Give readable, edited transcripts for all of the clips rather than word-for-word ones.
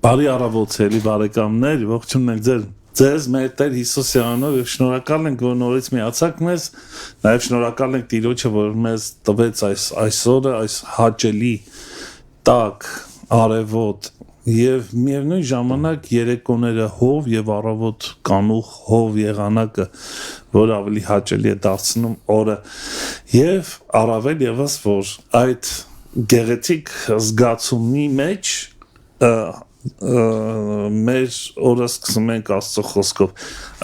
Բարի առավոտ, էլի բարեկամներ, ողջունում ենք ձեզ մեր Տեր Հիսուսի անունով եւ շնորհակալ ենք, որ նորից միացաք մեզ, նաեւ շնորհակալ ենք Տիրոջը, որ մեզ տվեց այսօրը, այս հաճելի տաք, արևոտ եւ միևնույն ժամանակ երեկոները հով եւ առավոտ կանուխ հով եղանակը, որ ավելի հաճելի է դարձնում օրը եւ առավել եւս որ այդ գեղեցիկ զգացումի մեջ մեր օրը սկսում ենք Աստծո խոսքով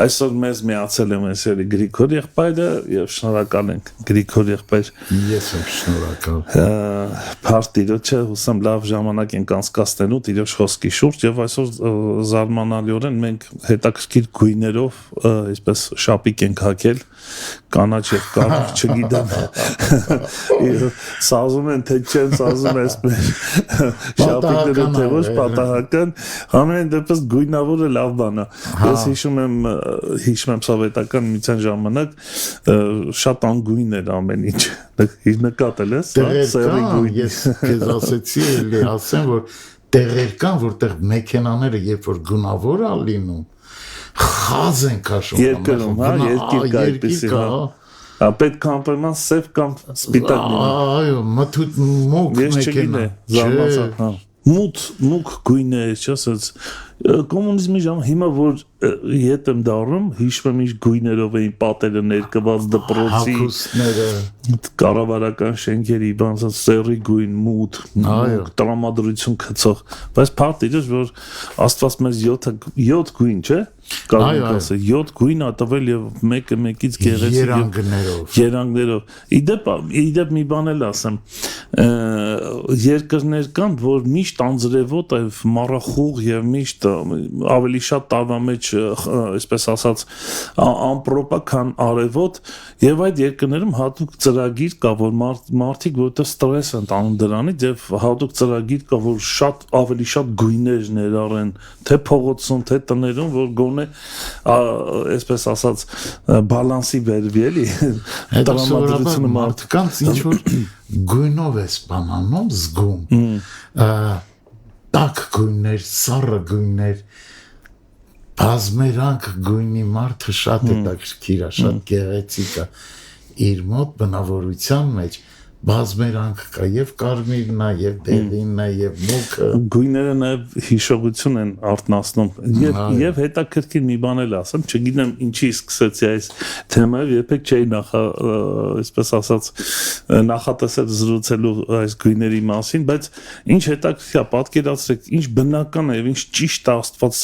այսօր մեզ միացել է մեր սերի Գրիգոր եղբայրը եւ շնորհակալ ենք Գրիգոր եղբայր ես եմ շնորհակալ Փառք Տիրոջը հուսամ լավ ժամանակ ենք անցկացնելու Տիրոջ խոսքի շուրջ եւ այսօր զարմանալիորեն մենք հետաքրքիր գույներով այսպես շապիկ ենք հագել կանաչ եւ կարմիր չգիտեմ սազում են թե չեն սազում այսպես շապիկները թե ոչ պատահական ամեն դեպս գույնավորը լավ բան է ես հիշում եմ սովետական միության ժամանակ շատ անգույն էր ամեն ինչ նկատել ես սերի գույն ես քեզ ասեցի էլի ասեմ որ տեղեր կան որտեղ մեքենաները երբ որ գունավոր է լինում խազ են քաշում երկրում հա երկիր կա այդպեսի հա պետք է անպայման սև կամ սպիտակ լինի այո մթուտ մուկ մեքենա զարմացա հա մուկ գույն է չասած կոմունիզմի ժամ հիմա որ ետ եմ դառնում հիշում եմ ինչ գույներով էին պատերը ներկված դպրոցի կառավարական շենքերի բանսած սերի գույն մութ տրամադրություն գցող բայց փառք որ Աստված մեզ 7 գույն չէ կարող ենք ասել 7 գույն ա տվել եւ մեկը մեկից գեղեցիկ երանգներով իդեպ մի բան էլ ասեմ երկրներ կան որ միշտ անձրևոտ է մառախուղ եւ միշտ ավելի շատ տարվա մեջ այսպես ասած ամպրոպա քան արևոտ եւ այդ երկրներում հատուկ ծրագիր կա որ մարդիկ որտեղ ստրես են տանում դրանից եւ հատուկ ծրագիր կա որ շատ ավելի շատ գույներ ներառեն թե փողոցում թե տներում որ գոնե այսպես ասած բալանսի վերվի էլի տրամադրությունը մարդկանց ինչ որ գույնով է սպանանում զգում տաք գույներ, սառը գույներ, բազմերանք գույնի մարդը շատ հետաքրքիր է, շատ գեղեցիկ է իր մոտ բնավորության մեջ բազմերանք կա եւ կարմիրն է եւ դեղինն է եւ մուկը գույները նաեւ հիշողություն են արտնասնում եւ հետաքրքիր մի բան էլ ասեմ չգիտեմ ինչի սկսեցի այս թեմայով երբեք չէի այսպես ասած նախատեսել զրուցելու այս գույների մասին բայց ինչ հետաքրքիր է պատկերացրեք ինչ բնական է եւ ինչ ճիշտ է Աստված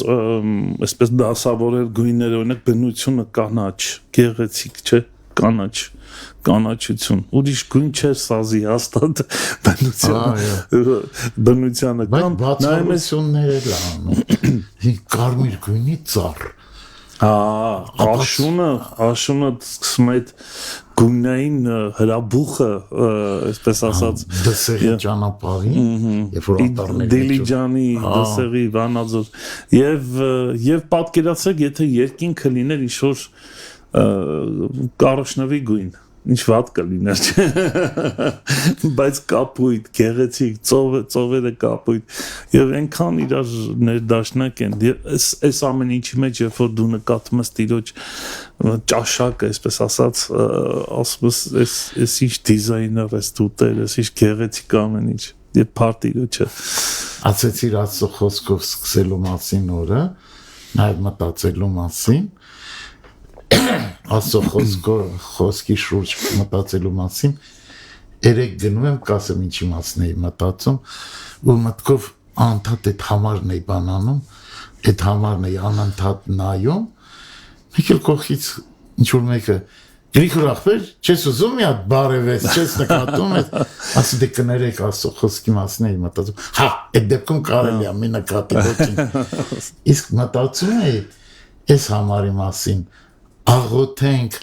այսպես դասավորել գույները օրինակ բնությունը կանաչ գեղեցիկ չէ կանաչություն ուրիշ գույն չէր սազի հաստատ բնությանը կամ բացառություններ էլ անում կարմիր գույնի ծառ աշունը սկսում է այդ գույնային հրաբուխը այսպես ասած դսերի ճանապարհին երբ որ անտառների Դիլիջանի դսերի Վանաձոր եւ պատկերացրեք եթե երկինքը լիներ ինչ որ կարոշնավի գույն ինչ վատ կլիներ բայց կապույտ գեղեցիկ ծովերը կապույտ եւ այնքան իրար ներդաշնակ են այս ամեն ինչի մեջ երբ որ դու նկատում ես Տիրոջ ճաշակը այսպես ասած ասում ես այս ինչ դիզայներ ես դու տեր ես ինչ գեղեցիկ ամեն ինչ եւ փառք Տիրոջը ասեցիր Աստծո խոսքով սկսելու մասին օրը նաեւ մտածելու մասին Աստծո խոսքի շուրջ մտածելու մասին երեք գնում եմ կասեմ ինչի մասն էի մտածում ու մտքով անընդհատ այդ համարն էի բանանում այդ համարն էի անընդհատ նայում մեկ էլ կողքից ինչ-որ մեկը Գրիգոր ախպեր չես ուզում մի հատ բարևես չես նկատում ասի դե կներեք Աստծո խոսքի մասն էի մտածում հա այդ դեպքում կարելի է մի նկատի ոչինչ իսկ մտածում էի այս համարի մասին աղոթենք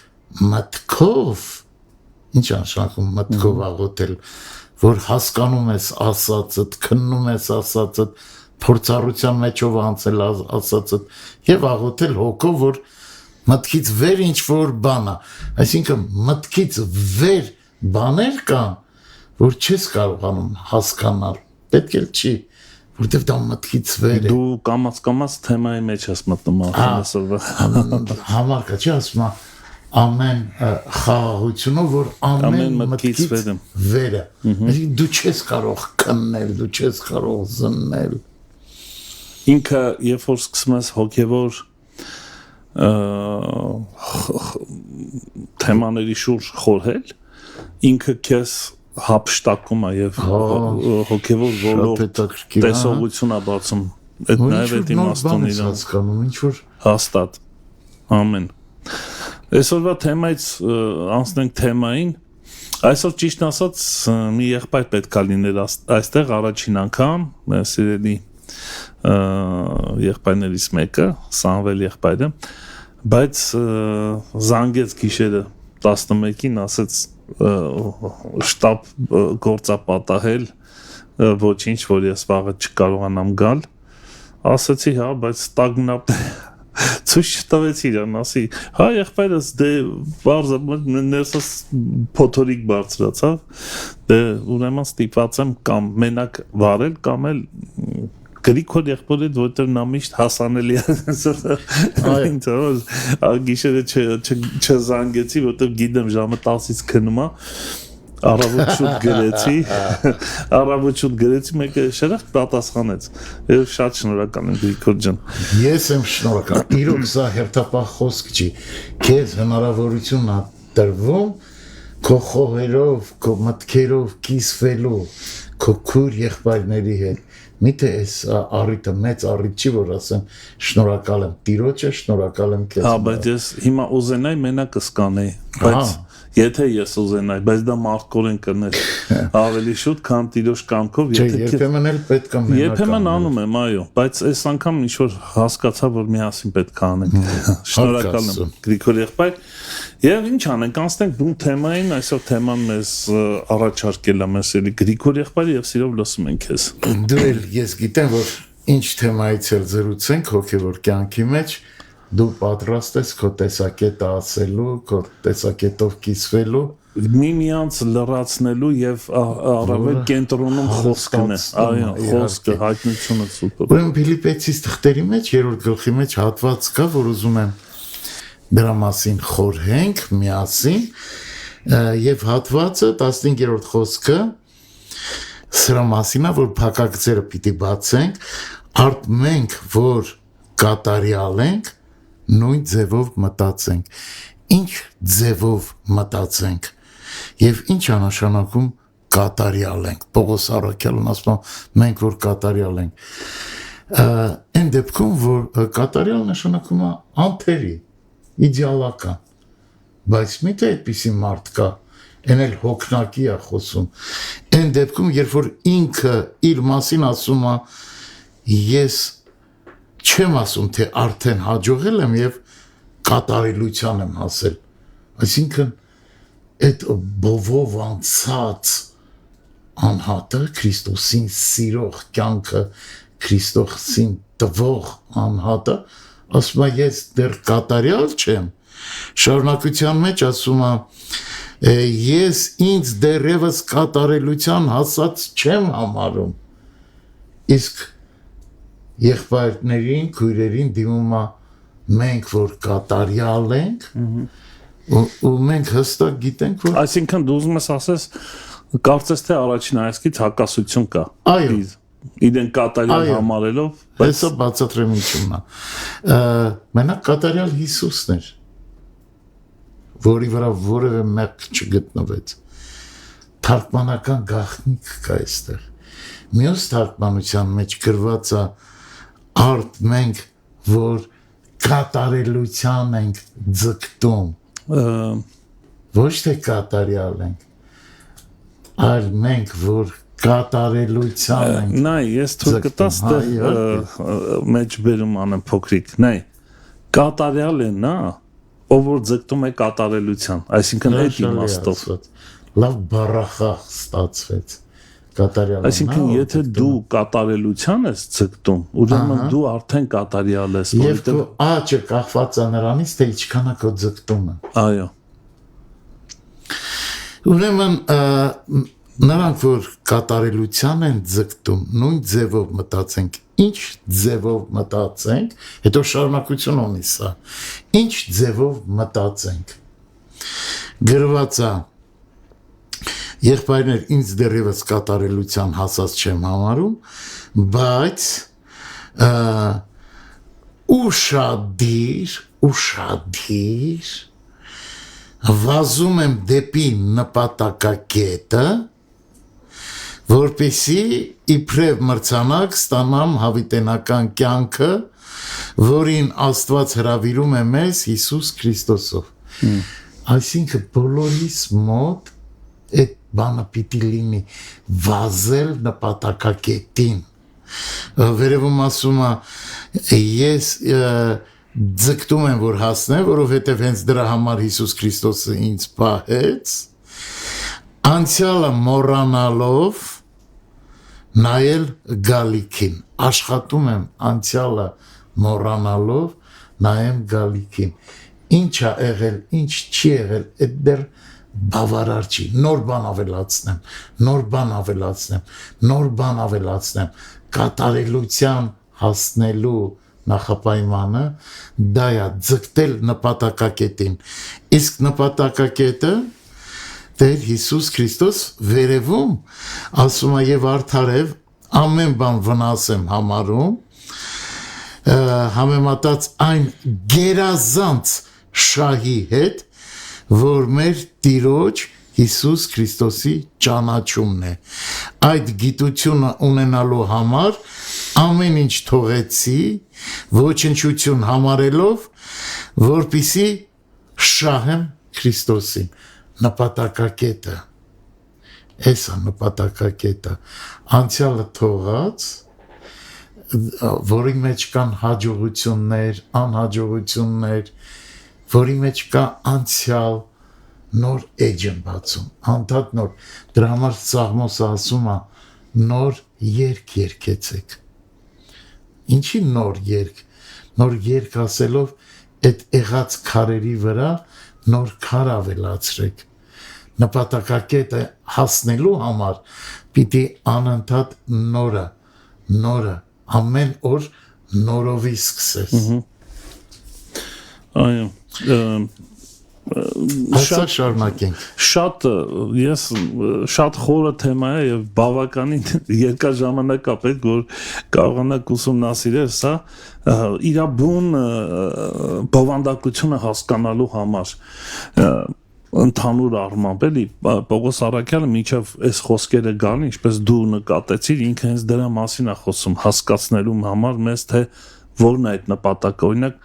մտքով ինչ անշանակում մտքով աղոթել որ հասկանում ես ասածդ քննում ես ասածդ փորձառության մեջով անցել ասածդ եւ աղոթել հոգով որ մտքից վեր ինչ որ բան է այսինքն մտքից վեր բաներ կան որ չես կարողանում հասկանալ պետք է չի որտեվ դա մտքից վեր է։ Դու կամաց թեմայի մեջ ես մտնում այսօրվա։ Համար կա, չի ասում ամեն խաղաղությունը, որ ամեն մտքից վեր է։ Այսինքն դու չես կարող քննել, դու չես կարող զննել։ Ինքը երբ որ սկսում ես հոգևոր թեմաների շուրջ խորհել, ինքը քեզ հապշտակում է եւ հոգևոր ոլորտ տեսողություն է բացում։ Այդ նաեւ այդ իմաստուն իրան հասկանում, ինչ որ հաստատ։ Ամեն։ Այսօրվա թեմայից անցնենք թեմային։ Այսօր ճիշտ ասած մի եղբայր պետք է լիներ այստեղ առաջին անգամ, մեր սիրելի եղբայրներից մեկը, Սամվել եղբայրը, բայց զանգեց գիշերը 11-ին, ասեց շտաբ գործա պատահել, ոչինչ, որ ես վաղը չկարողանամ գալ, ասեցի, հա, բայց տագնապ ցույց տվեցի իրան, ասի, հա, եղբայրս դե բարձր ներսս փոթորիկ բարձրացավ, դե ուրեմն ստիպված եմ կամ մենակ վարել, կամ էլ Գրիգոր եղբորը որտեղ նա միշտ հասանելի է գիշերը չզանգեցի, որտեղ գիտեմ ժամը 10-ից քնում է, առավոտ շուտ գրեցի, մեկը շրախ պատասխանեց, եւ շատ շնորհակալ եմ Գրիգոր ջան։ Ես եմ շնորհակալ, իրոք սա հերթապահ խոսք չի, քեզ հնարավորություն է տրվում քո խոհերով, քո մտքերով կիսվելու քո քույր եղբայրների հետ։ Միթե այս առիթը մեծ առիթ չի, որ ասեմ շնորհակալ եմ Տիրոջը, շնորհակալ եմ քեզ։ Հա, բայց ես հիմա ուզենայի մենակ կսկանեի, բայց եթե ես ուզենայի, բայց դա մարդկորեն կներ ավելի շուտ, քան Տիրոջ կամքով, եթե երբեմն էլ պետք է մենակ։ Երբեմն անում եմ, այո, բայց այս անգամ ինչ որ հասկացա, որ միասին պետք է անենք։ Շնորհակալ եմ Գրիգոր եղբայր։ Եվ ինչ անենք, անցնենք դու թեմային, այսօր թեման մեզ առաջարկել է մեզ Գրիգոր եղբայրը եւ սիրով լսում ենք քեզ։ Դու էլ ես գիտեմ, որ ինչ թեմայից էլ զրուցենք հոգեվոր կյանքի մեջ, դու պատրաստ ես քո տեսակետը ասելու, քո տեսակետով կիսվելու, միմյանց լրացնելու եւ առավել կենտրոնում խոսքն է, այո, խոսքը, հայտնությունը սուպեր։ Ուրեմն Ֆիլիպեցիս թղթերի մեջ 3-րդ գլխի մեջ հատված կա, որ ուզում եմ դրա մասին խորհենք միասին, եւ հատվածը 15-րդ խոսքը սրա մասին է, որ փակագծերը պիտի բացենք, արդ մենք, որ կատարյալ ենք, նույն ձևով մտածենք։ Ինչ ձևով մտածենք եւ ինչ է նշանակում կատարյալ ենք։ Պողոս առաքյալն ասում է մենք որ կատարյալ ենք։ Այն դեպքում որ կատարյալ նշանակում է անթերի, իդեալական։ Բայց միթե այդպիսի մարդ կա, այն էլ հոգնակի է խոսում։ Այն դեպքում երբ որ ինքը իր մասին ասում է ես չեմ ասում, թե արդեն հաջողել եմ եւ կատարելության եմ հասել։ Այսինքն այդ բովով անցած անհատը Քրիստոսին սիրող կյանքը, Քրիստոսին տվող անհատը ասում է ես դեռ կատարյալ չեմ։ Շարունակության մեջ ասում է ես ինձ դեռևս կատարելության հասած չեմ համարում։ Իսկ եղբայրներին, քույրերին դիմում է մենք որ կատարյալ ենք ու մենք հստակ գիտենք որ այսինքն դու ուզում ես ասես կարծես թե առաջին հայացքից հակասություն կա այո իրեն կատարյալ համարելով բայց սա բացատրեմությունն է մենակ կատարյալ Հիսուսն էր որի վրա որևէ մեղք չգտնվեց թարգմանական գաղտնիք կա այստեղ մյուս թարգմանության մեջ գրված է արդ մենք որ կատարելության ենք ձգտում ոչ թե կատարյալ ենք այլ մենք որ կատարելության ենք նայ ես թույլ կտաս մեջ բերում անեմ փոքրիկ նայ կատարյալ է նա ով որ ձգտում է կատարելության այսինքն այդ իմաստով լավ բառախաղ ստացվեց Այսինքն եթե դու կատարելության ես ձգտում, ուրեմն դու արդեն կատարյալ ես, եւ քո աճը կախված է նրանից, թե ինչքան է քո ձգտումը։ Այո։ Ուրեմն նրանք որ կատարելության են ձգտում, նույն ձևով մտածենք, ինչ ձևով մտածենք, հետո շարունակություն ունի սա, ինչ ձևով մտածենք, գրված է, եղբայրներ ինձ դեռևս կատարելության հասած չեմ համարում, բայց ուշադիր, վազում եմ դեպի նպատակակետը, որպեսզի իբրև մրցանակ ստանամ հավիտենական կյանքը, որին Աստված հրավիրում է մեզ Հիսուս Քրիստոսով։ Այսինքն բոլորիս մոտ այդ բանը պիտի լինի վազել նպատակակետին։ Վերևում ասում է ես ձգտում եմ որ հասնեմ, որովհետև հենց դրա համար Հիսուս Քրիստոսը ինձ պահեց, անցյալը մոռանալով նայել գալիքին, աշխատում եմ անցյալը մոռանալով նայեմ գալիքին, ինչ ա եղել, ինչ չի եղել, այդ դեռ բավարար չի, նոր բան ավելացնեմ, կատարելության հասնելու նախապայմանը դա է ձգտել նպատակակետին, իսկ նպատակակետը Տեր Հիսուս Քրիստոս վերևում ասում է եւ արդարև ամեն բան վնաս եմ համարում, համեմատած այն գերազանց շահի հետ, որ մեր Տիրոջ Հիսուս Քրիստոսի ճանաչումն է։ Այդ գիտությունը ունենալու համար ամեն ինչ թողեցի, ոչնչություն համարելով, որպեսզի շահեմ Քրիստոսին։ Նպատակակետը, էսա նպատակակետը, անցյալը թողած, որի մեջ կան հաջողություններ, անհաջողություններ, որի մեջ կա անցյալ, նոր էջ եմ բացում, անդադ նոր, դրա համար Սաղմոսը ասում է, նոր երգ երգեցեք։ Ինչի նոր երգ ասելով, այդ եղած քարերի վրա նոր քար ավելացրեք, նպատակակետը հասնելու համար պիտի անընդհատ նորը, ամեն օր նորովի սկսես։ Այո, Այսա շարունակենք։ Ես շատ խորը թեմա է եւ բավականին երկար ժամանակ է պետք որ կարողանաք ուսումնասիրել սա իրաբուն բովանդակությունը հասկանալու համար ընդհանուր առմամբ էլի Պողոս Առաքյալը մինչև այս խոսքերը գան ինչպես դու նկատեցիր ինքը հենց դրա մասին է խոսում հասկացնելու համար մեզ թե որն է այդ նպատակը օրինակ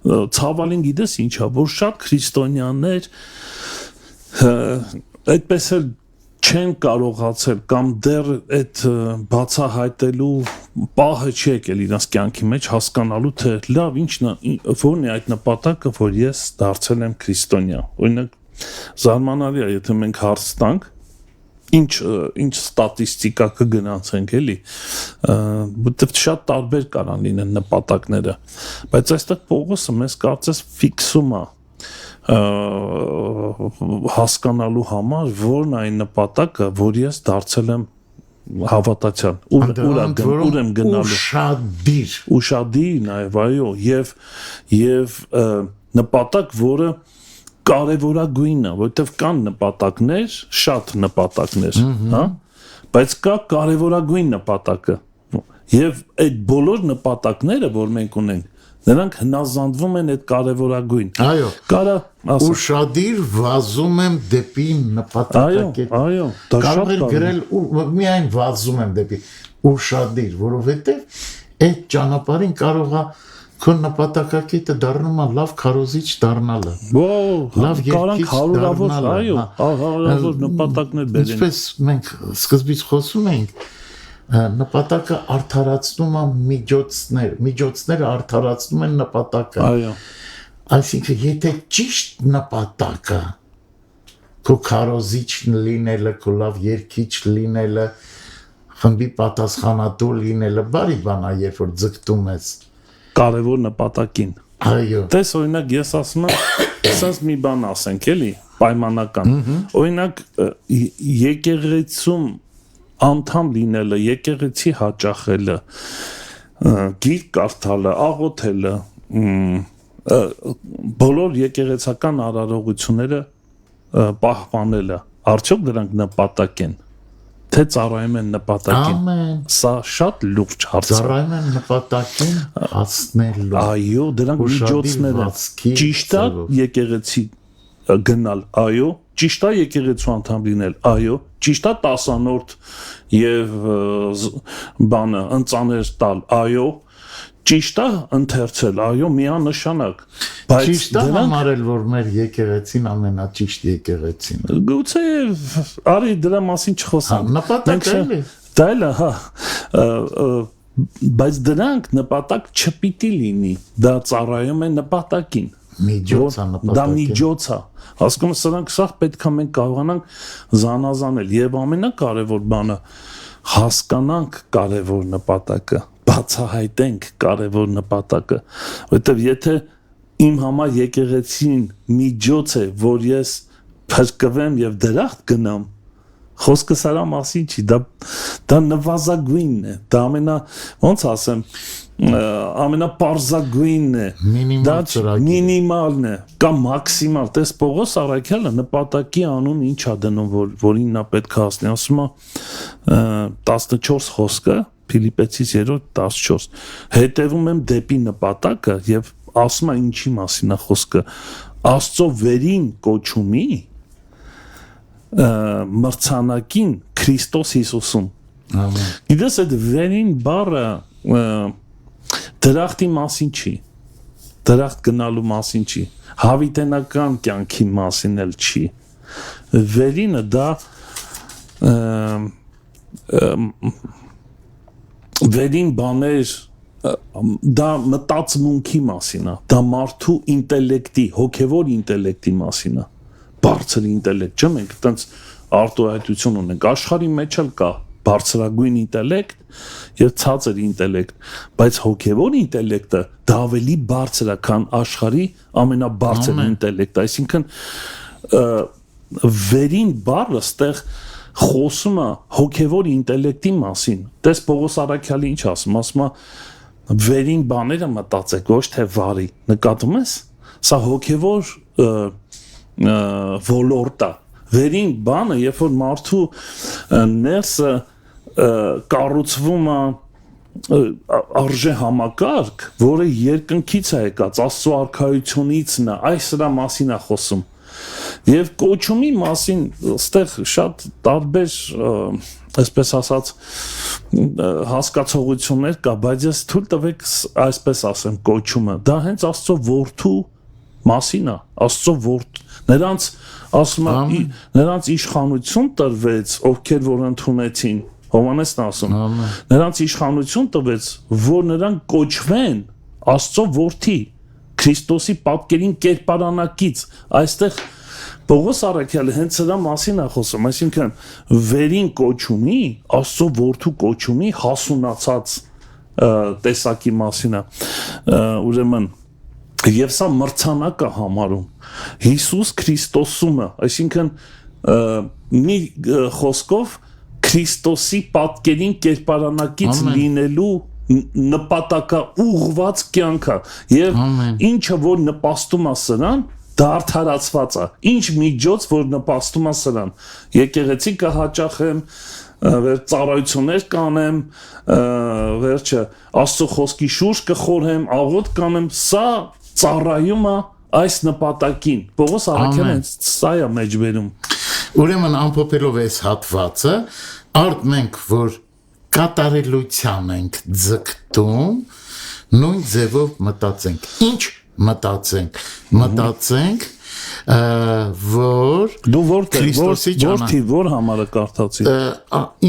ցավալին գիտես ինչա որ շատ քրիստոնյաներ այդպես էլ չեն կարողացել կամ դեռ այդ բացահայտելու պահը չի եկել իրաց կյանքի մեջ հասկանալու թե լավ ինչն է որն է այդ նպատակը որ ես դարձել եմ քրիստոնյա օրինակ զարմանալի է եթե մենք հարց տանք ինչ ստատիստիկա կգնացենք էլի որտեվ շատ տարբեր կարան լինեն նպատակները բայց այստեղ Պողոսը մեզ կարծես ֆիքսում է հասկանալու համար որն այն նպատակը որ ես դարձել եմ հավատացյալ ուր եմ գնալու ուշադիր նաև այո եւ նպատակ որը կարևորագույնն է, որտեվ կան նպատակներ, շատ նպատակներ, հա, բայց կա կարևորագույն նպատակը։ Եվ այդ բոլոր նպատակները, որ մենք ունենք, նրանք հնազանդվում են այդ կարևորագույն։ Այո։ Կարա ուշադիր վազում եմ դեպի նպատակակետ։ Այո, դա շատ կարող է գրել միայն վազում եմ դեպի ուշադիր, որովհետև այդ ճանապարհին կարող է քո նպատակակետը դառնում է լավ քարոզիչ դառնալը։ Լավ երկիչ դառնալը։ Այո, հարյուրավոր նպատակներ բերեն։ Ինչպես մենք սկզբից խոսում էինք, նպատակը արդարացնում է միջոցները արդարացնում են նպատակը։ Այո։ Այսինքն եթե ճիշտ նպատակը քո քարոզիչ լինելը, քո լավ երկիչ լինելը, խմբի պատասխանատու լինելը, բարի բան է, երբ որ ձգտում ես կարևոր նպատակին։ Այո։ Տես օրինակ ես ասում եմ, ասած մի բան ասենք, էլի, պայմանական։ Օրինակ եկեղեցում անդամ լինելը, եկեղեցի հաճախելը, գիրք կարդալը, աղոթելը, բոլոր եկեղեցական արարողությունները պահպանելը, արդյոք դրանք նպատակ են, թե ծառայում են նպատակին։ Ամեն։ Սա շատ լուրջ հարց է։ Ծառայում են նպատակին հասնելու։ Այո, դրանք միջոցները։ Ճիշտ է եկեղեցի գնալ, այո, ճիշտ է եկեղեցու անդամ լինել, այո, ճիշտ է տասանորդ եւ բանը ընծաներ տալ, այո, ճիշտ է ընթերցել, այո, միանշանակ, բայց ճիշտ է համարել, որ մեր եկեղեցին ամենաճիշտ եկեղեցին է։ Գուցե արի դրա մասին չխոսանք։ Նպատակ էլի։ Դա էլ է, հա, բայց դրանք նպատակ չպիտի լինի, դա ծառայում է նպատակին։ Միջոց է նպատակին։ Դա միջոց է։ Հասկանում սրանք սա պետք է մենք կարողանանք զանազանել եւ ամենակարևոր բանը հասկանանք կարևոր նպատակը, բացահայտենք կարևոր նպատակը, որովհետեւ եթե իմ համար եկեղեցին միջոց է, որ ես փրկվեմ եւ դրախտ գնամ, խոսքը սրա մասին չի, դա նվազագույնն է, դա ոնց ասեմ, ամենապարզագույնն է, մինիմալն է, կամ մաքսիմալ, տես Պողոս Առաքյալը նպատակի անուն ինչ է դնում, որին նա պետք է հասնի, ասում է 14 խոսքը, Փիլիպեցիս 3:14, հետևում եմ դեպի նպատակը եւ ասում է ինչի մասին է խոսքը, Աստծո վերին կոչումի մրցանակին Քրիստոս Հիսուսում։ Գիտես այդ վերին բառը դրախտի մասին չի, դրախտ գնալու մասին չի, հավիտենական կյանքի մասին էլ չի, վերինը դա վերին բաներ դա մտածմունքի մասին է, դա մարդու ինտելեկտի, հոգևոր ինտելեկտի մասին է, բարձր ինտելեկտ, չէ՞ մենք այտենց արտոյայտություն ունենք, աշխարհի մեջ էլ կա բարձրագույն ինտելեկտ եւ ցածր ինտելեկտ, բայց հոգևոր ինտելեկտը դա ավելի բարձր է, քան աշխարհի ամենաբարձր ինտելեկտը, այսինքն վերին բառը ստեղ խոսում է հոգևոր ինտելեկտի մասին։ Տես Պողոս Առաքյալը ինչ ասում է վերին բաները մտածեք, ոչ թե վարի, նկատում ես, սա հոգևոր ոլորտ է, վերին բանը, երբ որ մարդու ներսը կառուցվում է արժե համակարգ, որը երկնքից է եկած, Աստծո արքայությունից է, այս սրա մասին է խոսում։ Եվ կոչումի մասին ստեղ շատ տարբեր, այսպես ասած, հասկացողություններ կա, բայց ես թույլ տվեք այսպես ասեմ կոչումը, դա հենց Աստծո որդու մասին է, Աստծո որդու, նրանց ասում է, նրանց իշխանություն տրվեց, ովքեր որ ընդունեցին, Հովհաննեսն ասում, նրանց իշխանություն տվեց, որ նրանք կոչվեն Աստծո որդի, Քրիստոսի պատկերին կերպարանակից, այստեղ Պողոս Առաքյալը հենց սրա մասին է խոսում, այսինքն վերին կոչումի, Աստծո որդու կոչումի հասունացած տեսակի մասին է, ուրեմն եւ սա մրցանակ է համարում Հիսուս Քրիստոսումը, այսինքն մի խոսքով Քրիստոսի պատկերին կերպարանակից լինելու նպատակա ուղղված կյանքը եւ ինչը որ նպաստում է սրան դա արդարացված է ինչ միջոց որ նպաստում է սրան եկեղեցի կհաճախեմ վեր ծառայություններ կանեմ վերջը Աստծո խոսքի շուրջ կխորհեմ աղոթ կանեմ սա ծառայում է այս նպատակին Պողոս Առաքյալը սա է մեջբերում Ուրեմն ամփոփելով այս հատվածը արդ մենք որ կատարելության ենք ձգտում նույն ձևով մտածենք ինչ մտածենք որ դու որ համարը կարդացի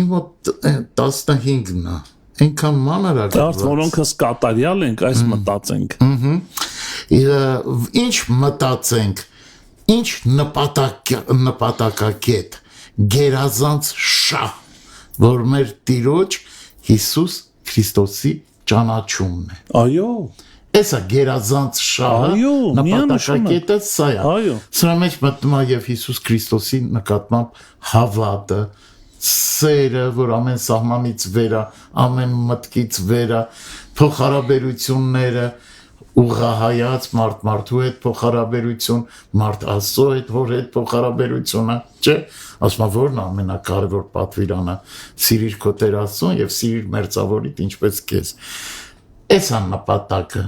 իմ մոտ 15-ն է այնքան մանր է դարձ որոնքս կատարյալ ենք այս մտածենք ինչ մտածենք ինչ նպատակակետ գերազանց շահ որ մեր Տիրոջ Հիսուս Քրիստոսի ճանաչումն է այո Էսա գերազանց շահը Այո, նպատակակետը սա է։ Այո։ Սրա մեջ մտնում է եւ Հիսուս Քրիստոսի նկատմամբ հավատը, սերը, որ ամեն սահմանից վեր է, ամեն մտքից վեր է, փոխհարաբերությունները, ուղղահայաց մարդ մարդու հետ փոխհարաբերություն, մարդ Աստծո հետ, որ հետ փոխհարաբերությունը, չէ՞։ Ասում եմ, որն է ամենակարևոր պատվիրանը՝ սիրիր քո Տեր Աստծուն եւ սիրիր մերձավորիդ ինչպես քեզ։ Էս է նպատակը,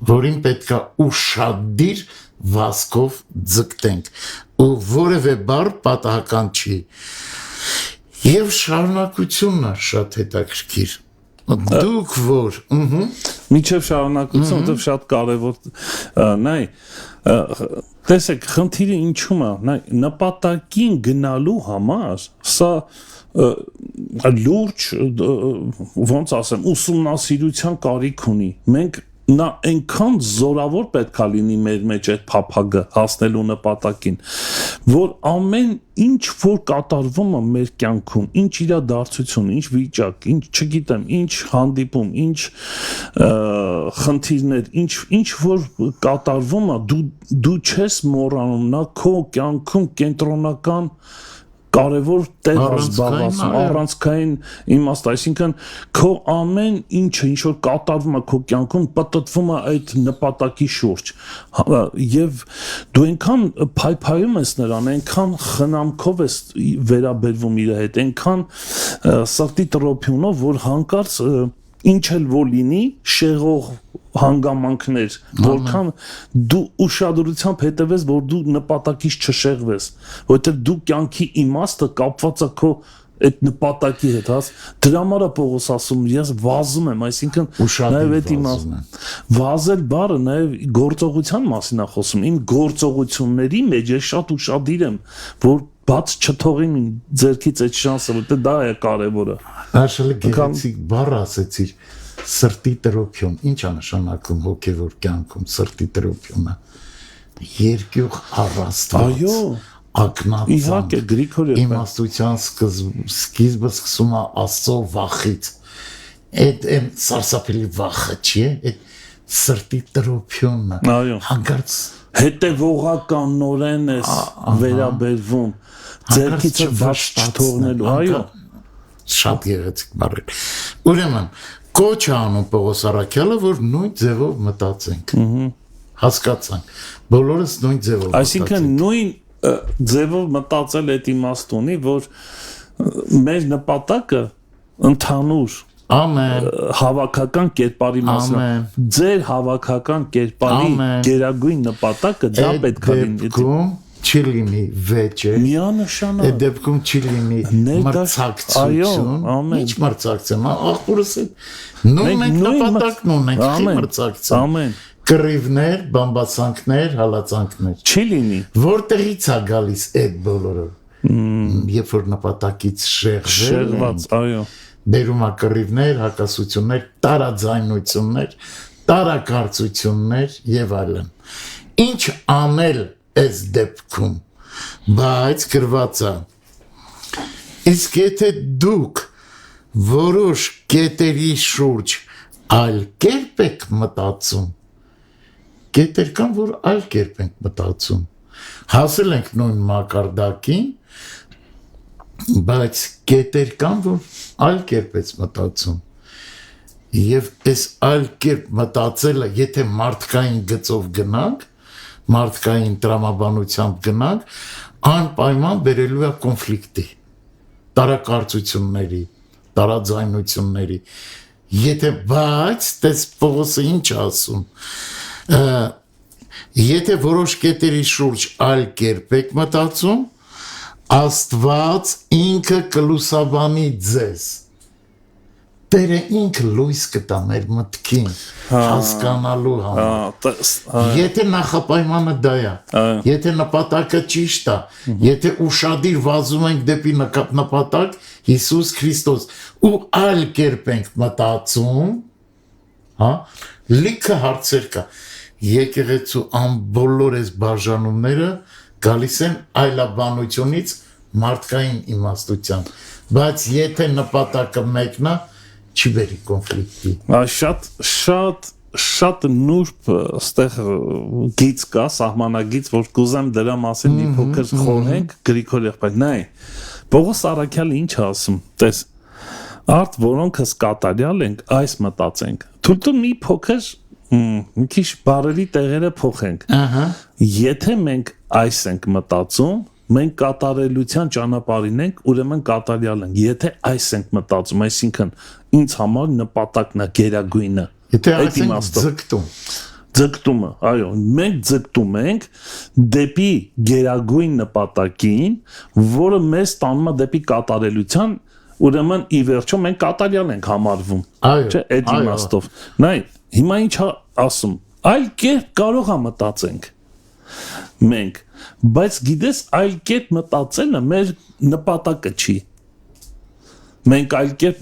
որին պետքա ուշադիր վազքով ձգտենք, ու որևէ բառ պատահական չի։ Եվ շարունակությունն է շատ հետաքրքիր։ Դուք որ, Միջև շարունակություն, որտեղ շատ կարևոր նայ, տեսեք, խնդիրը ինչու՞մ է, նայ, նպատակին գնալու համար սա լուրջ ոնց ասեմ, ուսումնասիրության կարիք ունի։ Մենք նա այնքան զորավոր պետքա լինի մեր մեջ այդ փափագը հասնելու նպատակին, որ ամեն ինչ որ կատարվում է մեր կյանքում, ինչ իրադարձություն, ինչ վիճակ, ինչ չգիտեմ, ինչ հանդիպում, ինչ խնդիրներ, ինչ որ կատարվում է, դու չես մոռանում, նա քո կյանքում կենտրոնական կարևոր տեղ զբաղվում, առանցքային իմաստ, այսինքն քո ամեն ինչը, ինչ որ կատարվում է քո կյանքում, պատտվում է այդ նպատակի շուրջ, եւ դու այնքան փայփայում ես նրան, այնքան խնամքով ես վերաբերվում իր հետ, այնքան սրտի տրոփյունով, որ հանկարծ ինչ էլ որ լինի, շեղող հանգամանքներ, որքան դու ուշադրությամբ հետևես, որ դու նպատակից չշեղվես, որովհետև դու կյանքի իմաստը կապված է քո այդ նպատակի հետ, հաս։ Դրա համար է Պողոս ասում, ես վազում եմ, այսինքն նաև այդ վազել բառը նաև գործողության մասին է խոսում, իմ գործողությունների մեջ ես շատ ուշադիր եմ, որ բաց չթողին ձերքից այդ շանսը, որտեղ դա է կարևորը։ Աշելի գեղեցիկ բառ ասեցիր, սրտի տրոփյուն, ինչ է նշանակում հոգևոր կյանքում սրտի տրոփյունը։ Երկյուղ առաստված։ Այո, ակնածան։ Իհարկե, Գրիգորիը։ Իմաստության սկիզբը սկսում է Աստծո վախից։ Այդ սարսափելի վախը չի, այդ սրտի տրոփյունը։ Այո։ Հանկարծ հետևողականորեն ես վերաբերվում, ձերքից բաց չթողնելու, այո։ Շատ գեղեցիկ բառ է։ Ուրեմն, կոչ է անում Պողոս առաքյալը, որ նույն ձևով մտածենք։ Հասկացանք։ Բոլորս նույն ձևով մտածենք։ Այսինքն նույն ձևով մտածել այդ իմաստ ունի, որ մեր նպատակը ընդհանուր Ամեն հավաքական կերպարի մասին։ Ձեր հավաքական կերպարի գերագույն նպատակը դա պետք է լինի։ Չի լինի վեճը, միանշանակ։ Այդ դեպքում չի լինի մրցակցություն, ինչ մրցակցում, աղբորս նույն մենք նպատակն ունենք, չի մրցակցում, կռիվներ, բամբասանքներ, հալածանքներ, չի լինի, որտեղից է գալիս այդ բոլորը, երբ որ նպատակից շեղված, այո, բերում է կռիվներ, հակասություններ, տարաձայնություններ, տարակարծություններ եւ այլն, ինչ անել այս դեպքում, բայց գրված է, իսկ եթե դուք որոշ կետերի շուրջ այլ կերպ եք մտածում, կետեր կան, որ այլ կերպ ենք մտածում, հասել ենք նույն մակարդակին, բայց կետեր կան, որ այլ կերպ ես մտածում, եւ այս այլ կերպ մտածելը, եթե մարդկային գծով գնանք, մարդկային տրամաբանությամբ գնանք, անպայման բերելու է կոնֆլիկտի, տարակարծությունների, տարաձայնությունների, եթե բայց, տես Պողոսը ինչ ասում, եթե որոշ կետերի շուրջ այլ կերպ եք մտածում, Աստված ինքը կլուսաբանի ձեզ, Տերը ինքը լույս կտա մեր մտքին, հասկանալու համար, եթե նախապայմանը դա է, եթե նպատակը ճիշտ է, եթե ուշադիր վազում ենք դեպի նպատակ Հիսուս Քրիստոս, ու այլ կերպ ենք մտածում, լիքը հարցեր կա, եկեղեցու ամբոլոր այս բաժանումները գալիս են այլաբանությունից մարդկային իմաստության, բայց եթե նպատակը մեկն է, չի բերի կոնֆլիկտի։ Շատ շատ նուրբ այստեղ գիծ կա, սահմանագիծ, որ կուզեմ դրա մասին մի փոքր խորհենք Գրիգոր եղբայր։ Նայ, Պողոս Արաքյալը ինչ ասում, տես, արդ որոնքս կատարյալ ենք, այս մտածենք։ Թույլ մի փոքր մի քիչ բարերի տեղերը փոխենք։ Ահա։ Եթե մենք այս ենք մտածում, մենք կատարելության ճանապարհին ենք, ուրեմն կատարյալ ենք։ Եթե այս ենք մտածում, այսինքն ինձ համար նպատակն է գերագույնը։ Եթե այս ենք ձգտումը, այո, մենք ձգտում ենք դեպի գերագույն նպատակին, որը մեզ տանում է դեպի կատարելության, ուրեմն ի վերջո մենք կատարյալ ենք համարվում։ Չէ, այդ իմաստով։ Նայ, հիմա ինչ ասում, այլ կերպ կարող է մտածենք մենք, բայց գիտես այլ կերպ մտածելը մեր նպատակը չի։ Մենք այլ կերպ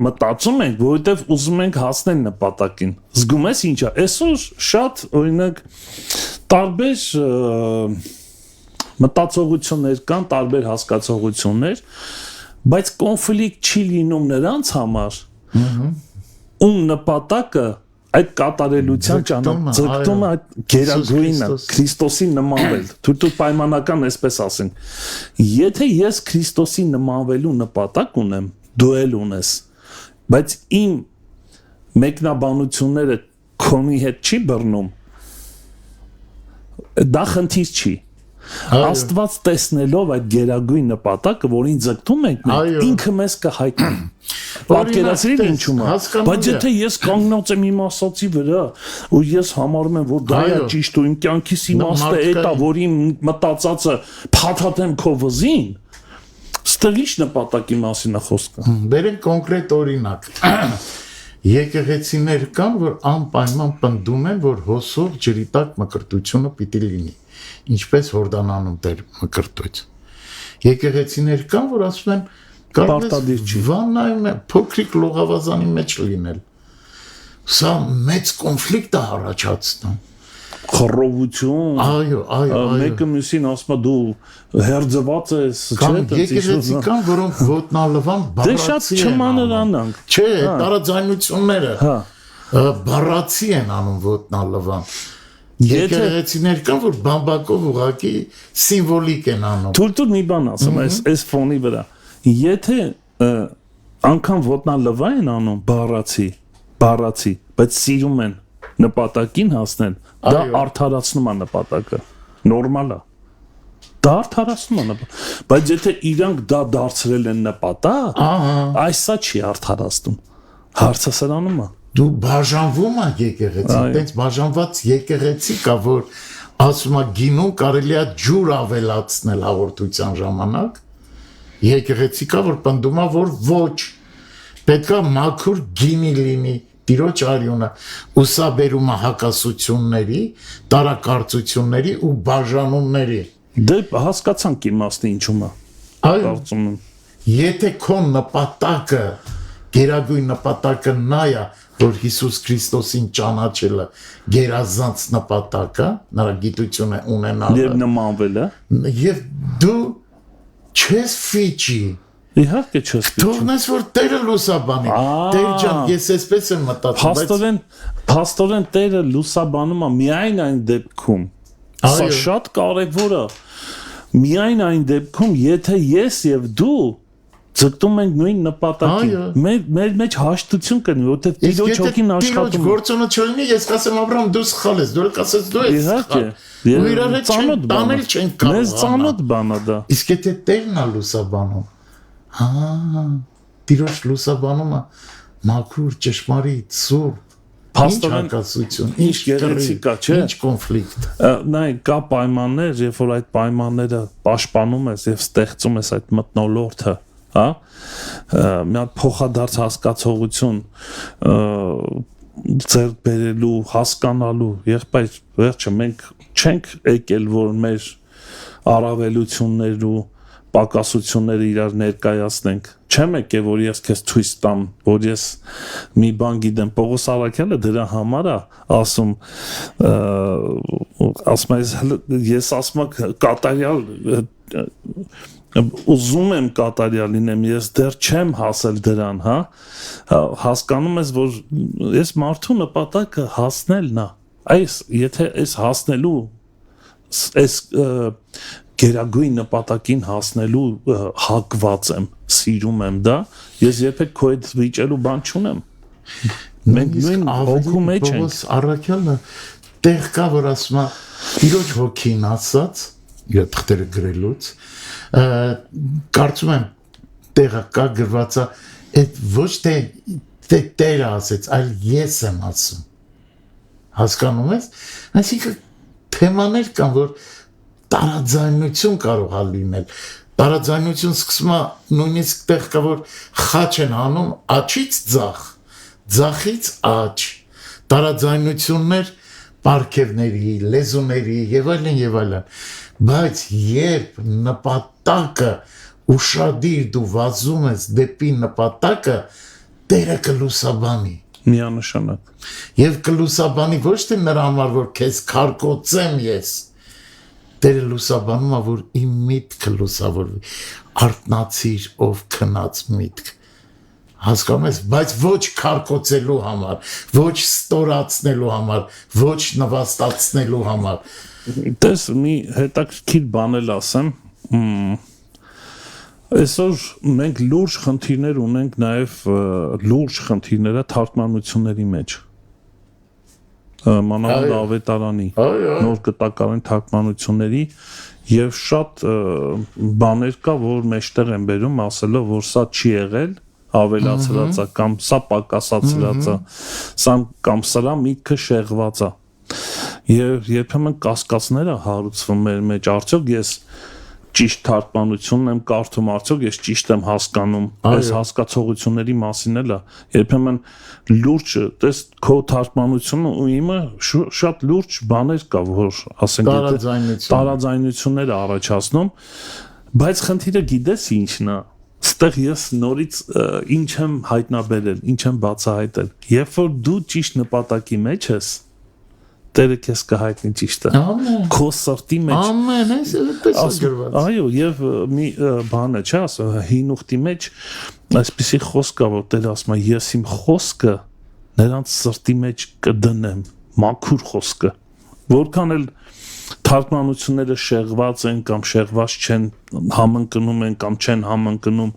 մտածում ենք, որովհետև ուզում ենք հասնել նպատակին։ Զգում ես ինչա, այսօր շատ օրինակ տարբեր մտածողություններ կան, տարբեր հասկացողություններ, բայց կոնֆլիկտ չի լինում նրանց համար, ում նպատակը այդ կատարելության ձգտումը այդ գերագույնը Քրիստոսի նմանվել, թույլ պայմանական այսպես ասենք, եթե ես Քրիստոսի նմանվելու նպատակ ունեմ, դու էլ ունես, բայց իմ մեկնաբանությունները քոնի հետ չի բռնում, դա խնդիր չի։ Աստված տեսնելով այդ գերագույն նպատակը, որին ձգտում ենք մենք, ինքը մեզ կհայտնի։ Պատկերացրին ինչու՞մ է։ Բայց եթե ես կանգնած եմ իմ ասածի վրա, ու ես համարում եմ, որ դա է ճիշտ ու իմ կյանքիս իմաստը այդ է, որ իմ մտածածը փաթաթեմ քո վզին, ստեղ ինչ նպատակի մասին է խոսքը։ Բերենք կոնկրետ օրինակ։ Եկեղեցիներ կան, որ անպայման պնդում են, որ հոսող ջրի տակ մկրտությունը պիտի լինի, ինչպես Հորդանանում Տեր մկրտեց։ Եկեղեցիներ կան, որ ասում են, կարող է վաննայում է փոքրիկ լողավազանի մեջ լինել։ Սա մեծ կոնֆլիկտ է առաջացնում։ Խռովություն։ Այո։ Մեկը մյուսին ասում է դու հերձված ես, չէ՞, եկեղեցի կան, որոնք ոտնալվան բառացի են։ Դե շատ չմանրանանք։ Չէ, տարաձայնությունները բառացի են անում ոտնալվան։ Եկեղեցիներ կան, որ բամբակով ուղղակի սիմվոլիկ են անում։ Թույլ մի բան ասեմ, այս ֆոնի վրա։ Եթե անգամ ոտնալվա են անում բառացի, բայց սիրում են նպատակին հասնել, դա արդարացնում է նպատակը, նորմալ է, դա արդարացնում է նպատակը, բայց եթե իրանք դա դարձրել են նպատակ, այսա չի արդարացնում, հարցը սրանում է։ Դու բաժանվում է եկեղեցի, տենց բաժանված եկեղեցի կա, որ ասում է գինու կարելի է ջուր ավելացնել հաղորդության ժամանակ, եկեղեցի կա, որ պնդում է, որ ոչ, պետք է մաքուր գինի լինի, Տիրոջ արյունը, ու սա բերում է հակասությունների, տարակարծությունների ու բաժանումների։ Դե հասկացանք իմաստը ինչու՞մ է։ Կարծում եմ։ Եթե քո նպատակը, գերագույն նպատակը նա է, որ Հիսուս Քրիստոսին ճանաչելը գերազանց նպատակը, նրա գիտությունը ունենալը։ Եվ նմանվելը։ Եվ դու չես ֆիճի։ Իհարկե չես ֆիճի։ Թողնես որ Տերը լուսաբանի։ Տեր ջան, ես այսպես եմ մտածում, Փաստորեն Տերը լուսաբանում է միայն այն դեպքում։ Սա շատ կարևոր է։ Միայն այն դեպքում, եթե ես եւ դու ձգտում ենք նույն նպատակին։ Մեր մեջ հաշտություն կնի, որովհետև Տիրոջ հոգին աշխատում։ Տիրոջ գործոնը չլինի, ես կասեմ Աբրահամ դու սխալ ես, դու կասես դու ես սխալ։ Ու իրար հետ տանել չենք կարող։ Մեզ ծանոթ բան է դա։ Իսկ եթե Տերն է լուսաբանում, Տիրոջ լուսաբանումը մաքուր, ճշմարիտ, սուրբ, հակասություն, ինչ գեղեցիկ է, չէ՞։ Ինչ կոնֆլիկտ։ Նայ, կա պայմաններ, երբ որ այդ պայմանները պաշտպանում ես եւ ստեղծում ես այդ մթնոլորտը, հա, մի հատ փոխադարձ հասկացողություն ձեռք բերելու, հասկանալու, եղբայր, վերջը մենք չենք եկել, որ մեր առավելություններ ու պակասությունները իրար ներկայացնենք։ Չեմ եկել, որ ես քեզ ցույց տամ, որ ես մի բան գիտեմ։ Պողոս Արաքյալը դրա համար է ասում, ես ասում եմ կատարյալ ուզում եմ կատարյալ լինեմ, ես դեռ չեմ հասել դրան, հա, հասկանում ես, որ ես մարդու նպատակը հասնելն է, եթե այս հասնելու, այս գերագույն նպատակին հասնելու հակված եմ, սիրում եմ դա, ես երբեք քո հետ վիճելու բան չունեմ, մենք նույն հոգու մեջ ենք։ Առաքյալը տեղ կա, որ ասում է, իրոք հոգին ասած, իր թղթերը գրելուց, կարծում եմ տեղը կա գրված է, այդ ոչ թե Տերը ասեց, այլ ես եմ ասում, հասկանում ես, այսինքն թեմաներ կան, որ տարաձայնություն կարող է լինել, տարաձայնություն սկսում է նույնիսկ տեղ կա, որ խաչ են անում աչից ձախ, ձախից աչ, տարաձայնություններ պարգևների, լեզուների եւ այլն, բայց երբ նպատակը ուշադիր դու վազում ես դեպի նպատակը, Տերը կլուսաբանի։ Միանշանակ։ Եվ կլուսաբանի ոչ թե նրա համար, որ քեզ քարկոծեմ ես, Տերը լուսաբանում է, որ իմ միտքը լուսավորվի, արթնացիր, ով քնած միտք։ Հասկանում ես, բայց ոչ քարկոծելու համար, ոչ ստորացնելու համար, ոչ նվաստացնելու համար։ Տես մի հետաքրքիր բան էլ ասեմ, այսօր մենք լուրջ խնդիրներ ունենք նաև լուրջ խնդիրները թարգմանությունների մեջ, մանավանդ ավետարանի, նոր կտակարան թարգմանությունների եւ շատ բաներ կա, որ մեջտեղ են բերում ասելով, որ սա չի եղել, ավելացրած է կամ սա պակասացրած է, սա կամ սրա միտքը շեղված է։ Եվ երբեմն կասկածներ է հարուցվում մեր մեջ, արդյոք ես ճիշտ թարգմանությունն եմ կարդում, արդյոք ես ճիշտ եմ հասկանում, այս հասկացողությունների մասին էլ է, երբեմն լուրջ, տես քո թարգմանությունը ու իմը շատ լուրջ բաներ կա, որ ասենք տարաձայնություններ առաջացնում, բայց խնդիրը գիտես ինչն է, ստեղ ես նորից ինչ եմ հայտնաբերել, ինչ եմ բացահայտել, երբ որ դու ճիշտ նպատակի մեջ ես, Տերը քեզ կհայտնի ճիշտը։ Քո սրտի մեջ։ Ամեն, այսպես է գրված։ Այո, եւ մի բան է, չէ՞, ասա, հին ուխտի մեջ այսպեսի խոսք կա, որ Տերը ասում է, ես իմ խոսքը նրանց սրտի մեջ կդնեմ, մաքուր խոսքը։ Որքան էլ թարգմանությունները շեղված են կամ շեղված չեն, համընկնում են կամ չեն համընկնում,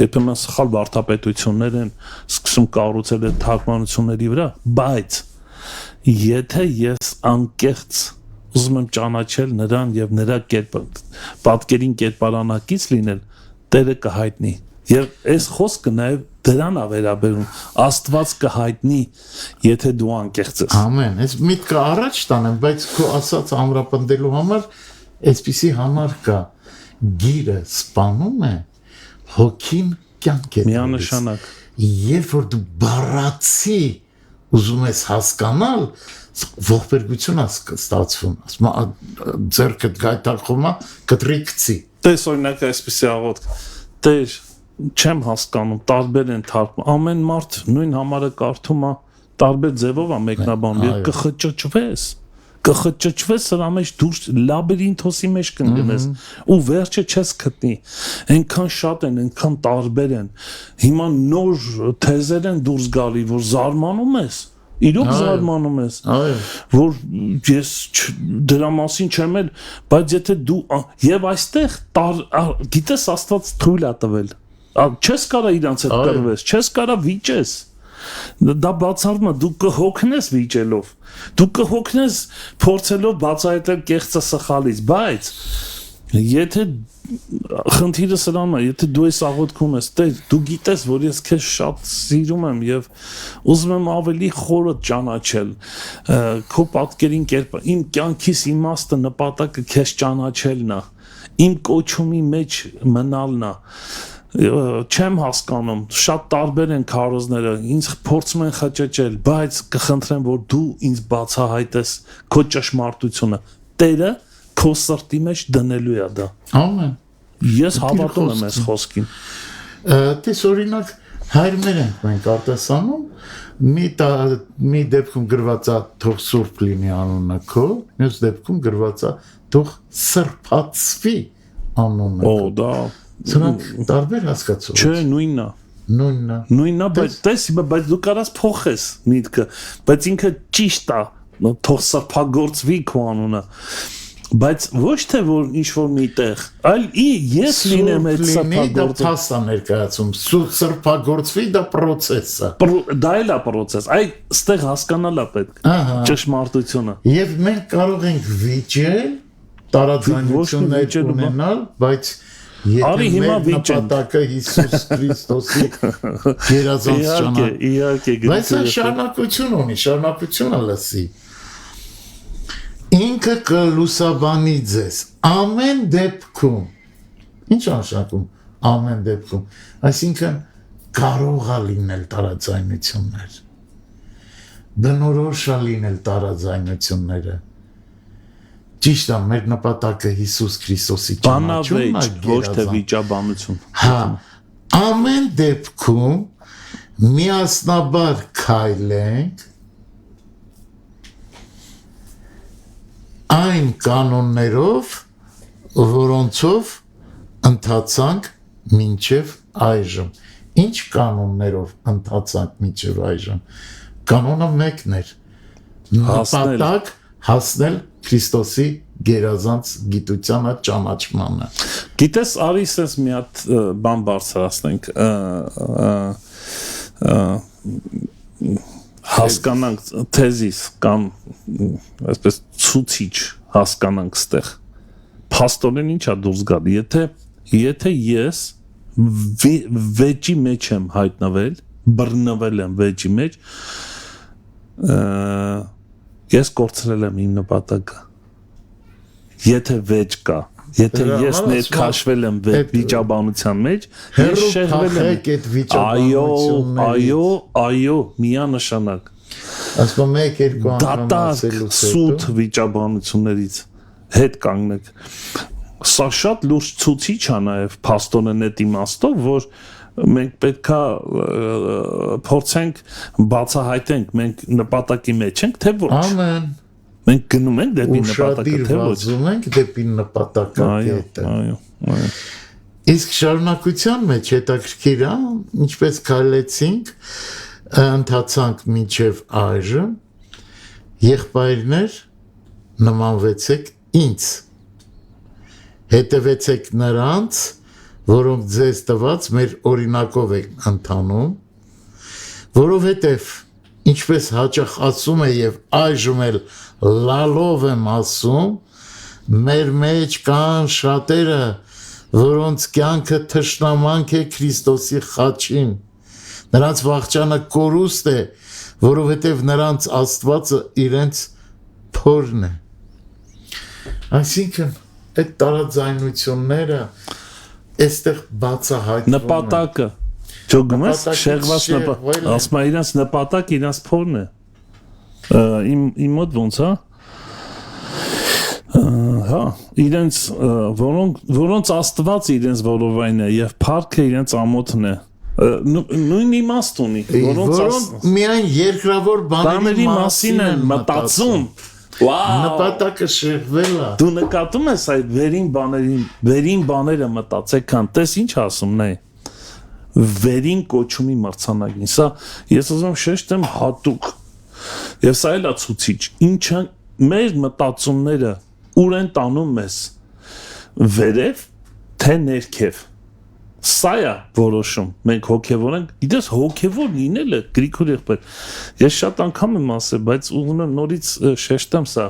երբեմն սխալ վարդապետություններ են սկսում կառուցել այդ թարգմանությունների վրա, բայց եթե ես անկեղծ ուզում եմ ճանաչել նրան եւ նրա պատկերին կերպարանակից լինել, Տերը կհայտնի։ Եվ այս խոսքը նաեւ դրան է վերաբերում, Աստված կհայտնի, եթե դու անկեղծ ես։ Ամեն, այս միտքը առաջ տանեմ, բայց քո ասած ամրապնդելու համար այսպիսի համար կա, գիրը սպանում է, հոգին կյանք է։ Միանշանակ։ Երբ որ դու բառացի ուզում ես հասկանալ, ողբերգություն է ստացվում, ասում ձեռքդ գայթակղում է, կտրիկցի։ Տես օրինակ այսպեսի աղոթք, Տեր, չեմ հասկանում, տարբեր են թարգման, ամեն մարդ նույն համարը կարդում է, տարբեր ձևով է մեկնաբանում, եւ կխճճվես սրա մեջ դուրս լաբիրինթոսի մեջ կընկնես ու վերջը չես գտնի, այնքան շատ են, այնքան տարբեր են, հիմա նոր թեզեր են դուրս գալի, որ զարմանում ես, իրոք զարմանում ես, որ ես դրա մասին չեմ էլ, բայց եթե դու եւ այստեղ գիտես Աստված թույլ է տվել, չես կարա իրանց հետ կռվես, չես կարա վիճես, դա բացառում է, դու կհոգնես վիճելով, դու կհոգնես փորձելով բացահայտել կեղծը սխալից, բայց եթե խնդիրը սրան է, եթե դու ես աղոթքում ես, դու գիտես, որ ես քեզ շատ սիրում եմ եւ ուզում եմ ավելի խորը ճանաչել, քո պատկերին կերպ, իմ կյանքիս իմաստը նպատակը քեզ ճանաչելն է, իմ կոչումի մեջ մնալն է, չեմ հասկանում, շատ տարբեր են քարոզները, ինձ փորձում են խճճել, բայց կխնդրեմ, որ դու ինձ բացահայտես քո ճշմարտությունը, Տերը քո սրտի մեջ դնելու է դա։ Ամեն։ Ես հավատում եմ այս խոսքին։ Տես օրինակ հայրներ ենք մենք արտասանում, մի դեպքում գրված է թող սուրբ լինի անունը քո, մյուս դեպքում գրված է թող սրբացվի անունը։ Դա Սրանք տարբեր հասկացող։ Չէ, նույնն է։ Նույնն է, բայց դու կարաս փոխես միտքը, բայց ինքը ճիշտ է, թող սրբագործվի քո անունը։ Բայց ոչ թե որ ինչ որ միտեղ, այլ ես լինեմ այդ սրբագործը։ Դա փաստա ներկայացում, սրբագործվի դա process է։ Դա էլ է process, այ ստեղ հասկանալ է պետք։ Ճշմարտությունը։ Եվ մենք կարող ենք վիճել, տարաձայնություններ ունենալ, բայց եթե մեր նպատակը Հիսուս Քրիստոսի գերազանց ճանաչել։ Բայց շարունակություն ունի, շարունակությունը լսի։ Ինքը կլուսաբանի ձեզ ամեն դեպքում։ Ինչ նշանակում ամեն դեպքում։ Այսինքն կարող է լինել տարաձայնություններ։ Բնորոշ է լինել տարաձայնությունները։ Ճիշտ է, մեր նպատակը Հիսուս Քրիստոսի ճանաչումն է, ոչ թե վիճաբանություն։ Հա, ամեն դեպքում միասնաբար քայլենք այն կանոններով, որոնցով ընթացանք մինչև այժմ։ Ինչ կանոններով ընթացանք մինչև այժմ։ Կանոնը մեկն էր։ Նպատակ հասնել Քրիստոսի գերազանց գիտությանը, ճանաչմանը։ Գիտես, արի ասես մի հատ բան բարձրացնենք, հասկանանք թեզիս կամ այսպես ցուցիչ հասկանանք ստեղ փաստորեն ինչա դուրս գալ եթե ես վեճի մեջ եմ հայտնվել բռնվել եմ վեճի մեջ ես կորցրել եմ իմ նպատակը եթե վեճ կա Եթե ես ներքաշվել եմ վիճաբանության մեջ, ես շեղվել եմ։ Այո, միանշանակ։ Ասում եք երկու անգամ ասելուց հետո սուտ վիճաբանություններից հետ կանգնեք։ Սա շատ լուրջ ցուցիչ է նաև փաստորեն այդ իմաստով, որ մենք պետքա փորձենք բացահայտենք, մենք նպատակի մեջ ենք, թե ոչ։ Ամեն Մենք գնում ենք դեպի նպատակը, թե ոչ։ Ուշադիր ենք դեպի նպատակակետը։ Այո։ Իսկ շարունակության մեջ հետաքրքիր է, ինչպես քայլեցինք, ընթացանք մինչև այժմ, եղբայրներ նմանվեցեք ինձ։ Հետևեցեք նրանց, որոնք ձեզ տված մեր օրինակով եք ընթանում, որովհետև ինչպես հաճախ ասում է եւ այժմ էլ լալով եմ ասում, մեր մեջ կան շատերը, որոնց կյանքը թշնամանք է Քրիստոսի խաչին, նրանց վախճանը կորուստ է, որովհետև նրանց Աստվածը իրենց փորն է։ Այսինքն այդ տարաձայնությունները այստեղ բացահայտվում են։ Նպատակը Չգումես շեղված նպատակ, ասում է իրենց նպատակ իրենց փորն է։ Իմ մոտ ոնց է։ Հա, իրենց որոնց Աստված իրենց որովայն է եւ փառքը իրենց ամոթն է։ Նույն իմաստ ունի, որոնց միայն երկրավոր բաների մասին են մտածում։ Նպատակը շեղվել է։ Դու նկատում ես այդ վերին բաները մտածեքան, տես ինչ ասումն է։ Վերին կոչումի մրցանակին, սա ես ուզում շեշտեմ հատուկ եւ սա էլ է ցուցիչ, ինչը մեր մտածումները ուր են տանում մեզ վերև թե ներքև, սա է որոշում, մենք հոգևոր ենք, գիտես հոգևոր լինելը Գրիգոր եղբայր, ես շատ անգամ եմ ասել, բայց ուզում եմ նորից շեշտեմ սա,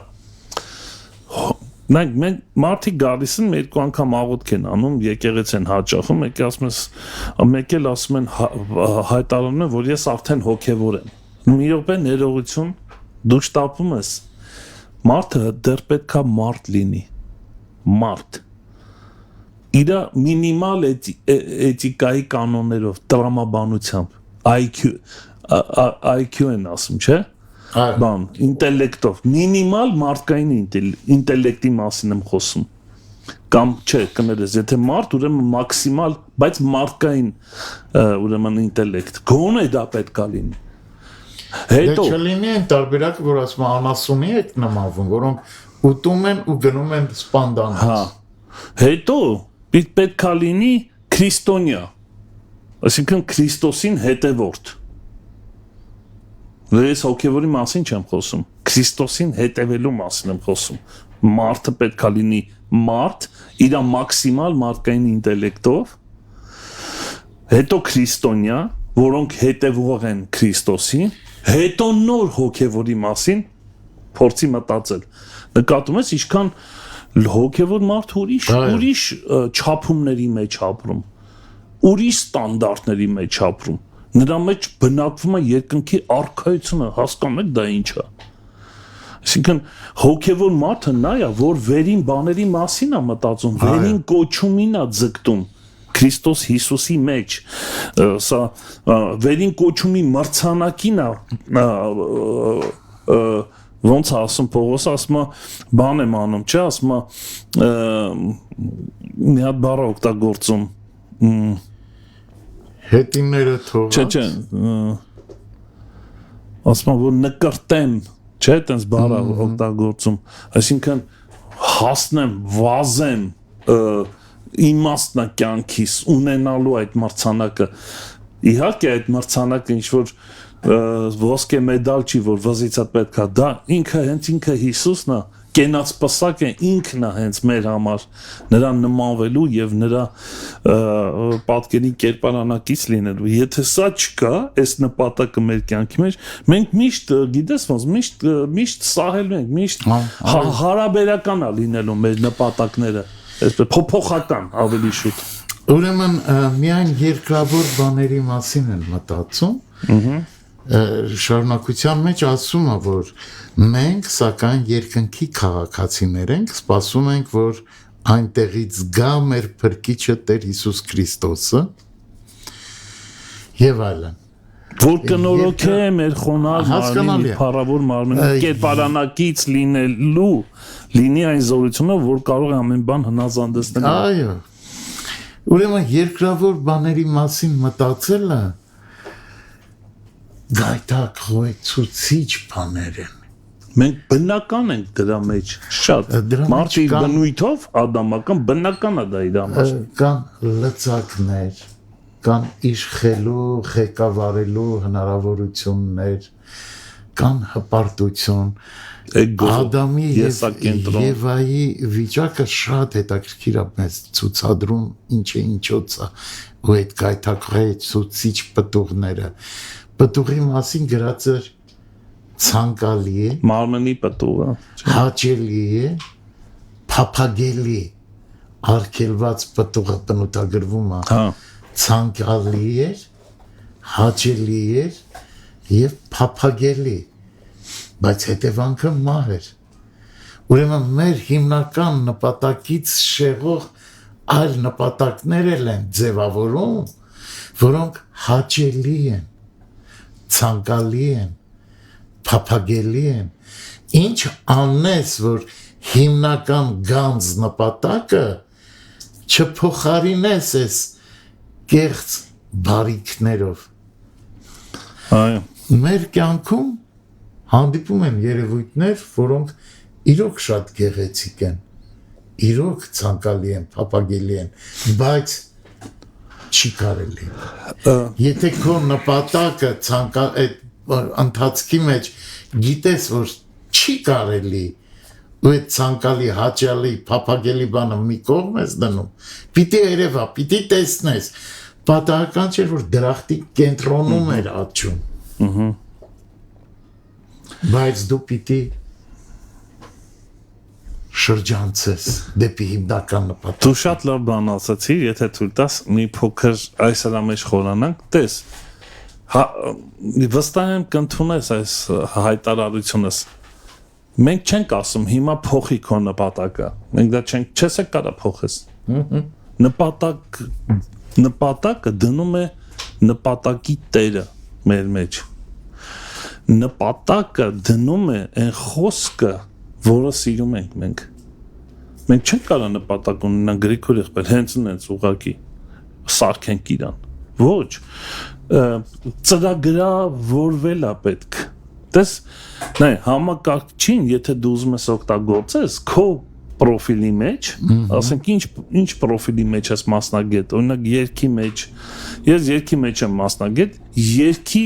Մենք մարդիկ գալիս են երկու անգամ աղոթք են անում, եկեղեցի են հաճախում, մեկ էլ ասում են հայտարարում են, որ ես արդեն հոգևոր եմ։ Մի րոպե ներողություն, դու շտապում ես։ Մարդը դեռ պետքա մարդ լինի։ Մարդ։ Իր մինիմալ էթիկայի կանոններով, տրամաբանությամբ, IQ են ասում, չէ՞։ Բան, ինտելեկտով, մինիմալ մարդկային ինտելեկտի մասին եմ խոսում, կամ չէ, կներես, եթե մարդ, ուրեմն մաքսիմալ, բայց մարդկային ուրեմն ինտելեկտ, գոնե դա պետք է լինի, հետո չլինի այն տարբերակը, որ ասում անասունի եք նմանվում, որոնք ուտում են ու գնում են սպանդանից, հետո պետք է լինի քրիստոնյա, այսինքն Քրիստոսին հետևորդ։ Ես հոգևորի մասին չեմ խոսում, Քրիստոսին հետևելու մասին եմ խոսում։ Մարդը պետք է լինի մարդ, իր մաքսիմալ մարդկային ինտելեկտով, հետո քրիստոնյա, որոնք հետևող են Քրիստոսին, հետո նոր հոգևորի մասին փորձի մտածել։ Նկատում ես, ինչքան հոգևոր մարդ ուրիշ չափումների մեջ ապրում, ուրիշ ստանդարտների մեջ ապրում։ Նրա մեջ բնակվում է երկնքի արքայությունը, հասկանում եք դա ինչ է։ Այսինքն հոգևոր մարդը նա է, որ վերին բաների մասին է մտածում, վերին կոչումին է ձգտում Քրիստոս Հիսուսի մեջ, սա վերին կոչումի մրցանակին է, ոնց է ասում Պողոս, ասում է բան եմ անում, չէ, ասում է մի հատ բառ օգտագործում հետինները թողած չէ ասում եմ որ նկրտեմ չէ տենց բառը օգտագործում այսինքն հասնեմ վազեմ իմաստնա կյանքիս ունենալու այդ մրցանակը իհարկե այդ մրցանակը ինչ որ ոսկե մեդալ չի որ վզիցա պետք է դա հենց ինքը Հիսուսն է կենաց պսակ է ինքն է հենց մեր համար նրան նմանվելու եւ նրա պատկերի կերպարանակից լինելու եթե սա չկա այս նպատակը մեր կյանքի մեջ մենք միշտ գիտես ոնց միշտ սահելու ենք միշտ հարաբերական է լինելու մեր նպատակները այսպես փոփոխական ավելի շուտ ուրեմն միայն երկրավոր բաների մասին են մտածում շարունակության մեջ ասում է որ մենք սակայն երկնքի քաղաքացիներ ենք սպասում ենք որ այնտեղից գա մեր փրկիչը Տեր Հիսուս Քրիստոսը եւ այլն որ կնորոգե մեր խոնար մարմինի փառավոր մարմինի կերպարանակից լինի այն զորությունը որ կարող է ամեն բան հնազանդեցնել այո ուրեմն երկրավոր բաների մասին մտածելը գայթակղեցուցիչ բաներ են մենք բնական ենք դրա մեջ շատ մարդի բնույթով ադամական բնական է դա իր համար կան լծակներ կան իշխելու ղեկավարելու հնարավորություններ կան հպարտություն Ադամի եւ Եվայի վիճակը շատ հետաքրքիր է մեզ ցուցադրում ինչը ինչոց է ու այդ գայթակղեցուցիչ պտուղները պտուղի մասին գրած էր ցանկալի է մարմնի պտուղը հաճելի է փափագելի արգելված պտուղը բնութագրվում է ցանկալի է հաճելի է եւ փափագելի բայց հետևանքը մահ էր ուրեմն մեր հիմնական նպատակից շեղող այլ նպատակներ են ձևավորում որոնք հաճելի են ցանկալի են փափագելի են ինչ անես որ հիմնական գանձ նպատակը չփոխարինես այս կեղծ բարիքներով այո մեր կյանքում հանդիպում են երևույթներ որոնք իրոք շատ գեղեցիկ են իրոք ցանկալի են փափագելի են բայց չի կարելի եթե քո նպատակը այդ ընթացքի մեջ գիտես որ չի կարելի ու այդ ցանկալի հաճելի փափագելի բանը մի կողմ ես դնում պիտի երևա պիտի տեսնես պատահական չէ որ դրախտի կենտրոնում էր աճում բայց դու պիտի շրջանցես դեպի հիմնական նպատակ դու շատ լավ բան ասացիր եթե թույլ տաս մի փոքր այս հրա մեջ խորանանք տես վստահ եմ կընդունես այս հայտարարությունս մենք չենք ասում հիմա փոխի քո նպատակը մենք դա չես կարա փոխես նպատակը դնում է նպատակի տերը մեր մեջ նպատակը դնում է այն խոսքը որը սիրում ենք մենք չենք կարող նպատակ ունենալ Գրիգոր եղբայր հենց ուղղակի սարքենք իրան ոչ ծրագրավորվել է պետք տես նայ համակարգչին եթե դու ուզում ես օգտագործես քո պրոֆիլի մեջ, ասենք ինչ պրոֆիլի մեջ ես մասնագետ, օրինակ երգի մեջ, ես երգի մեջ եմ մասնագետ, երգի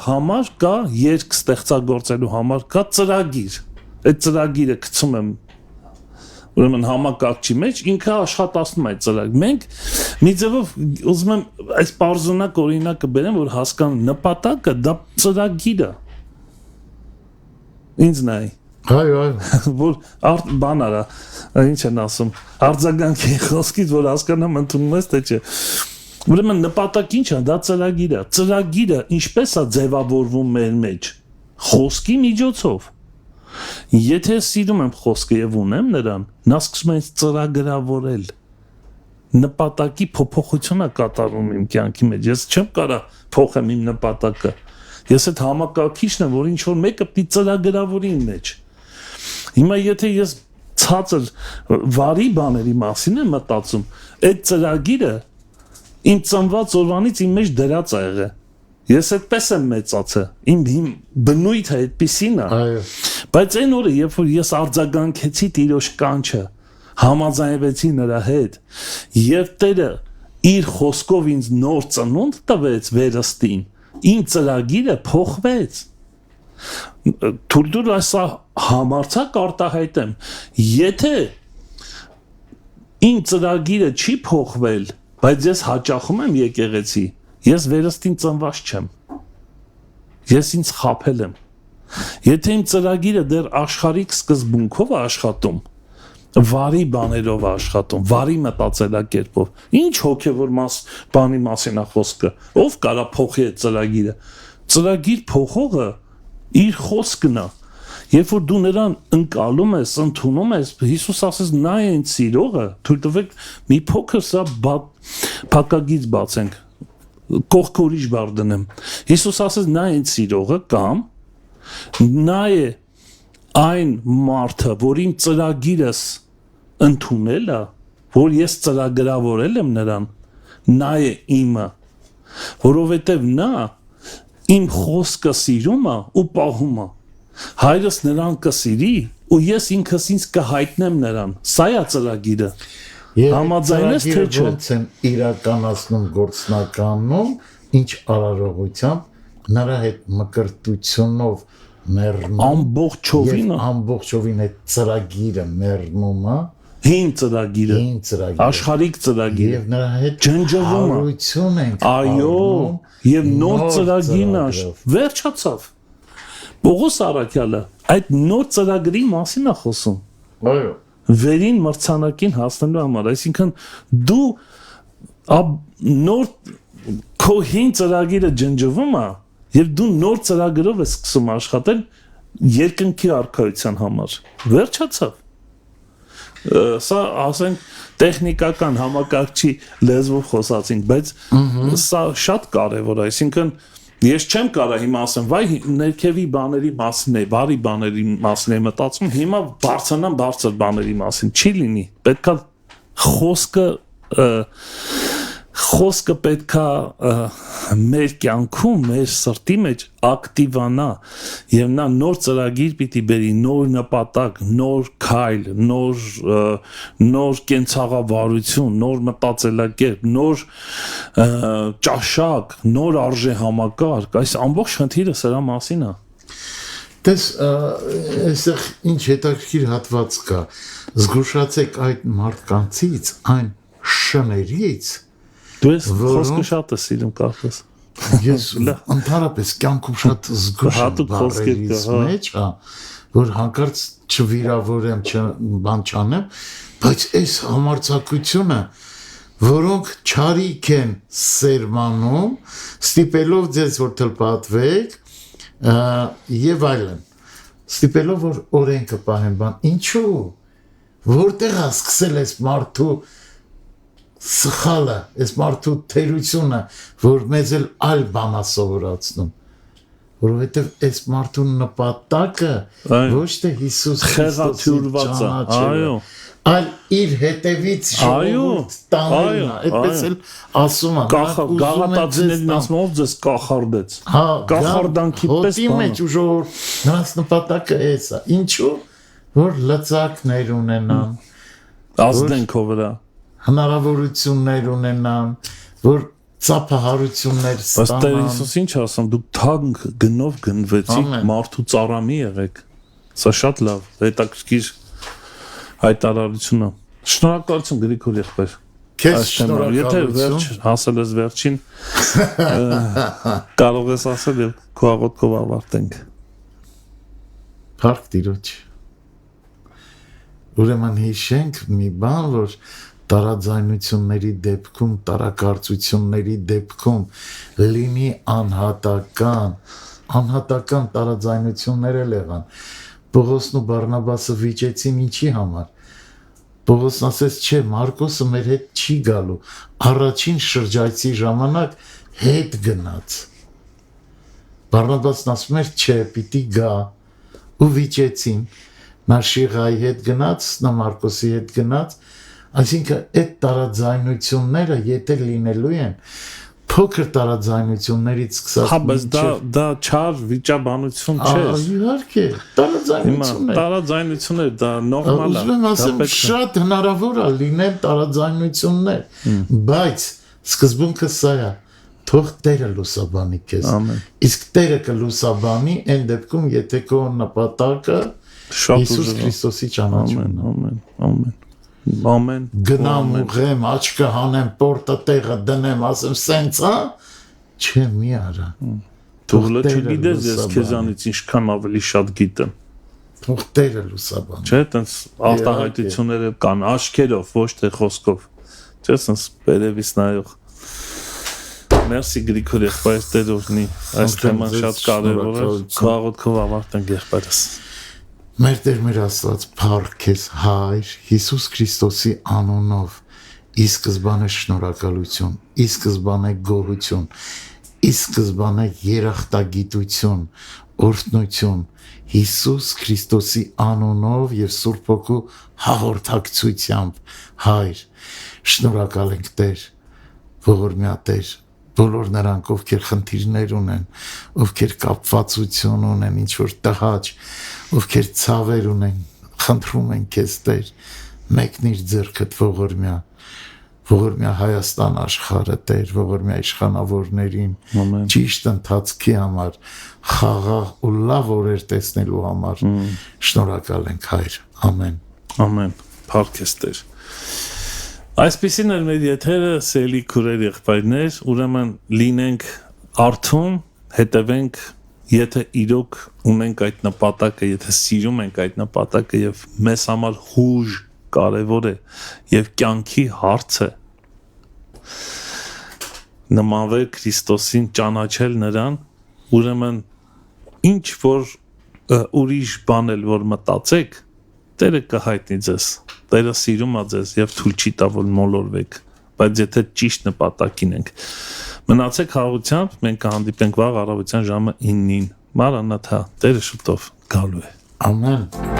համար կա երգ ստեղծագործելու համար կա ծրագիր, այդ ծրագիրը գցում եմ ուրեմն համակարգչի մեջ ինքը աշխատացնում է ծրագիր։ Մենք մի ձևով ուզում եմ այս բարձունակ օրինակը բերեմ, որ հասկանան նպատակը դա ծրագիրը։ Ինձ նայ։ Այո, որ բան արա, ինչ են ասում, արձագանքի խոսքից որ հասկանամ ընդունում ես թե չէ։ Ուրեմն նպատակ ինչ է, դա ծրագիրը։ Ծրագիրը ինչպես է ձևավորվում մեր մեջ։ Խոսքի միջոցով։ Եթե սիրում եմ խոսքը եւ ունեմ նրան, նա սկսում է ծրագրավորել։ Նպատակի փոփոխություն է կատարում իմ կյանքի մեջ։ Ես չեմ կարող փոխեմ իմ նպատակը։ Ես այդ համակարգիչն եմ, որ ինչ որ մեկը պիտի ծրագրավորի իմ մեջ։ Հիմա եթե ես ցածր վարի բաների մասին եմ մտածում, այդ ծրագիրը իմ ծնված օրվանից իմ մեջ դրած է եղել։ Ես այդպես եմ մեծացել, իմ բնույթը այդպիսին է։ այո։ Բայց այն օրը, երբ որ ես արձագանքեցի Տիրոջ կանչը, համաձայնվեցի նրա հետ, եւ Տերը իր խոսքով ինձ նոր ծնունդ տվեց վերստին, իմ ծրագիրը փոխվեց։ Թույլ այս համարցակ արտահայտեմ, եթե իմ ծրագիրը չի փոխվել, բայց ես հաճախում եմ եկեղեցի, ես վերստին ծնված չեմ։ Ես ինձ խաբել եմ։ Եթե իմ ծրագիրը դեռ աշխարհիկ սկզբունքով է աշխատում, վարի բաներով է աշխատում, վարի մտածելակերպով, ինչ հոգևոր բանի մասին է խոսքը, ով կարա փոխի այդ ծրագիրը։ Ծրագիր փոխողը իր խոսքն է։ Երբ որ դու նրան ընկալում ես, ընդունում ես, Հիսուս ասես նա է ինձ սիրողը, թույլ տվեք մի փոքր սա փակագից բացենք, կողք ուրիշ բառ դնեմ։ Հիսուս ասես նա է ինձ սիրողը կամ նա է այն մարդը, որ իմ ծրագիրս ընդունել է, որ ես ծրագրավորել եմ նրան, նա է իմը, որովհետև նա իմ խոսքը սիրում է ու պահում է։ Հայրս նրան կսիրի ու ես ինքս ինձ կհայտնեմ նրան։ Սա է ծրագիրը։ Համաձայնես թե չէ։ Ոնց են իրականացնում գործնականում, ինչ արարողությամբ նրա հետ մկրտությունով մեռնում ամբողջովին այդ ծրագիրը մեռնում է, հին ծրագիրը, աշխարհիկ ծրագիրը եւ նրա հետ ջնջվում է։ հարություն ենք։ Այո, եւ նոր ծրագիրն վերջացավ։ Պողոս Արաքյալը այդ նոր ծրագրի մասին է խոսում։ Այո։ Վերին մրցանակին հասնելու համար, այսինքն դու նոր քո հին ծրագիրը ջնջվում է եւ դու նոր ծրագրով ես սկսում աշխատել երկնքի արքայության համար։ Վերջացավ։ Սա ասենք տեխնիկական համակարգչի լեզվով խոսացինք, բայց սա շատ կարևոր է, այսինքն ես չեմ կարող հիմա ասեմ, վայ ներքևի բաների մասին է, բարի բաների մասին է մտածում, հիմա բարձրանամ բարձր բաների մասին, չի լինի, պետքա խոսքը պետքա մեր կյանքում, մեր սրտի մեջ ակտիվանա եւ նա նոր ծրագիր պիտի բերի, նոր նպատակ, նոր քայլ, նոր կենցաղավարություն, նոր մտածելակերպ, նոր ճաշակ, նոր արժեհամակարգ, այս ամբողջ խնդիրը սրա մասին է։ Տես, այստեղ ինչ հետաքրքիր հատված կա, զգուշացեք այդ մարդկանցից, այն շներից, դու ես խոսքը շատ ես սիրում կարծես։ Ես ընդհանրապես կյանքում շատ զգուշ եմ բառերից մեջ, որ հանկարծ չվիրավորեմ, բան չանեմ, բայց այս համարձակությունը, որոնք չարիք են սերմանում, ստիպելով ձեզ, որ թլպատվեք, եւ այլն, ստիպելով, որ օրենքը պահեն բան, ինչու, որտեղ է սկսել այս մարդու սխալը, այս մարդու թերությունը, որ մեզ էլ այլ բան է սովորացնում, որովհետև այս մարդու նպատակը ոչ թե Հիսուս Քրիստոսի ճանաչելը, այլ իր հետևից ժողովուրդ տանելն է, այդպես էլ ասում է, գաղատացիներին ասում ով ձեզ կախարդեց, կախարդանքի պես բան, հոտի մեջ ու ժողովուրդ, նրանց նպատակը էս է, ինչու, որ լծակներ ունենան, ազդենք վրա։ հնարավորություններ ունենան, որ ծափահարություններ Բայց Տեր ստանան։ Հիսուս ինչ ասում, դուք թանկ գնով գնվեցիք, Ամեն։ մարդու ծառամի եղեք։ Սա շատ լավ, հետաքրքիր հայտարարություն է։ Շնորհակալություն Գրիգոր եղբայր։ Քեզ Եթե վերջ շնորհակալություն։ հասել ես վերջին, կարող ես ասել եւ քո աղոթքով ավարտենք։ Փառք Տիրոջ։ Ուրեմն հիշենք մի բան, որ տարաձայնությունների դեպքում, տարակարծությունների դեպքում լինի անհատական տարաձայնություններ եղան։ Պողոսն ու Բարնաբասը վիճեցին ինչի համար։ Պողոսն ասեց, չէ, Մարկոսը մեր հետ չի գալու։ Առաջին շրջայցի ժամանակ հետ գնաց։ Բարնաբասն ասում էր, չէ, պիտի գա ու վիճեցին։ Նա Շիղայի հետ գնաց, նա Մարկոսի հետ գնաց, այսինքն այդ տարաձայնությունները եթե լինելու են, փոքր տարաձայնություններից սկսած Հա, բայց դա չար վիճաբանություն չէ։ Իհարկե, տարաձայնություններ։ Տարաձայնություններ դա նորմալ է։ Ուզում եմ ասեմ, շատ հնարավոր է լինեն տարաձայնություններ, բայց սկզբունքը սա է, թող Տերը լուսաբանի քեզ։ Ամեն։ Իսկ Տերը կլուսաբանի այն դեպքում, եթե քո նպատակը Շատ Հիսուս Քրիստոսի ճանաչումն է։ Ամեն։ Գնամ ուղեմ, աչքը հանեմ, պորտը տեղը դնեմ, ասեմ, սենց, հա? Չէ, մի արա։ Թող չգիտես ես քեզանից ինչքան ավելի շատ գիտեմ։ Թող Տերը լուսաբանի։ Չէ, տենց արտահայտությունները կան աչքերով, ոչ թե խոսքով։ Չէ, տենց վերևից նայող։ Մերսի Գրիգոր եղբայր Տեր օրհնի։ Այս թեման շատ կարևոր է։ Քո աղոթքով ավարտենք եղբայրս։ Մեր Տեր մեր Աստված, փառք քեզ Հայր Հիսուս Քրիստոսի անունով, ի սկզբանե շնորհակալություն, ի սկզբանե գոհություն, ի սկզբանե երախտագիտություն, օրհնություն, Հիսուս Քրիստոսի անունով եւ Սուրբ Հոգու հաղորդակցությամբ, Հայր, շնորհակալ ենք Տեր, ողորմյա Տեր, բոլոր նրանք, ովքեր խնդիրներ ունեն, ովքեր կապվածություն ունեն, ինչ որ տհաճ, ովքեր ցավեր ունեն, խնդրում են քեզ Տեր, մեկնիր ձեռքդ ողորմյա Հայաստան աշխարհը Տեր, ողորմյա իշխանավորներին, ճիշտ ընթացքի համար, խաղաղ ու լավ օրեր տեսնելու համար, շնորհակալ ենք Հայր, ամեն։ Ամեն։ Փառք ես Տեր։ Այսպեսին էր մեր եթերը, սիրելի քուրեր եղբայրներ, ուրեմն լինենք արթուն, հետևենք, եթե իրոք ունենք այդ նպատակը, եթե սիրում ենք այդ նպատակը եւ մեզ համար հուժ կարեւոր է եւ կյանքի հարց է նմանվել Քրիստոսին, ճանաչել նրան, ուրեմն ինչ որ ուրիշ բան էլ որ մտածեք, Տերը կհայտնի ձեզ, Տերը սիրում է ձեզ եւ թույլ չի տա որ մոլորվեք, բայց եթե ճիշտ նպատակին ենք, մնացեք խաղաղությամբ, մենք կհանդիպենք վաղ առավոտյան ժամը 9-ին, Մարանաթա, Տերը շուտով գալու է։ Ամեն։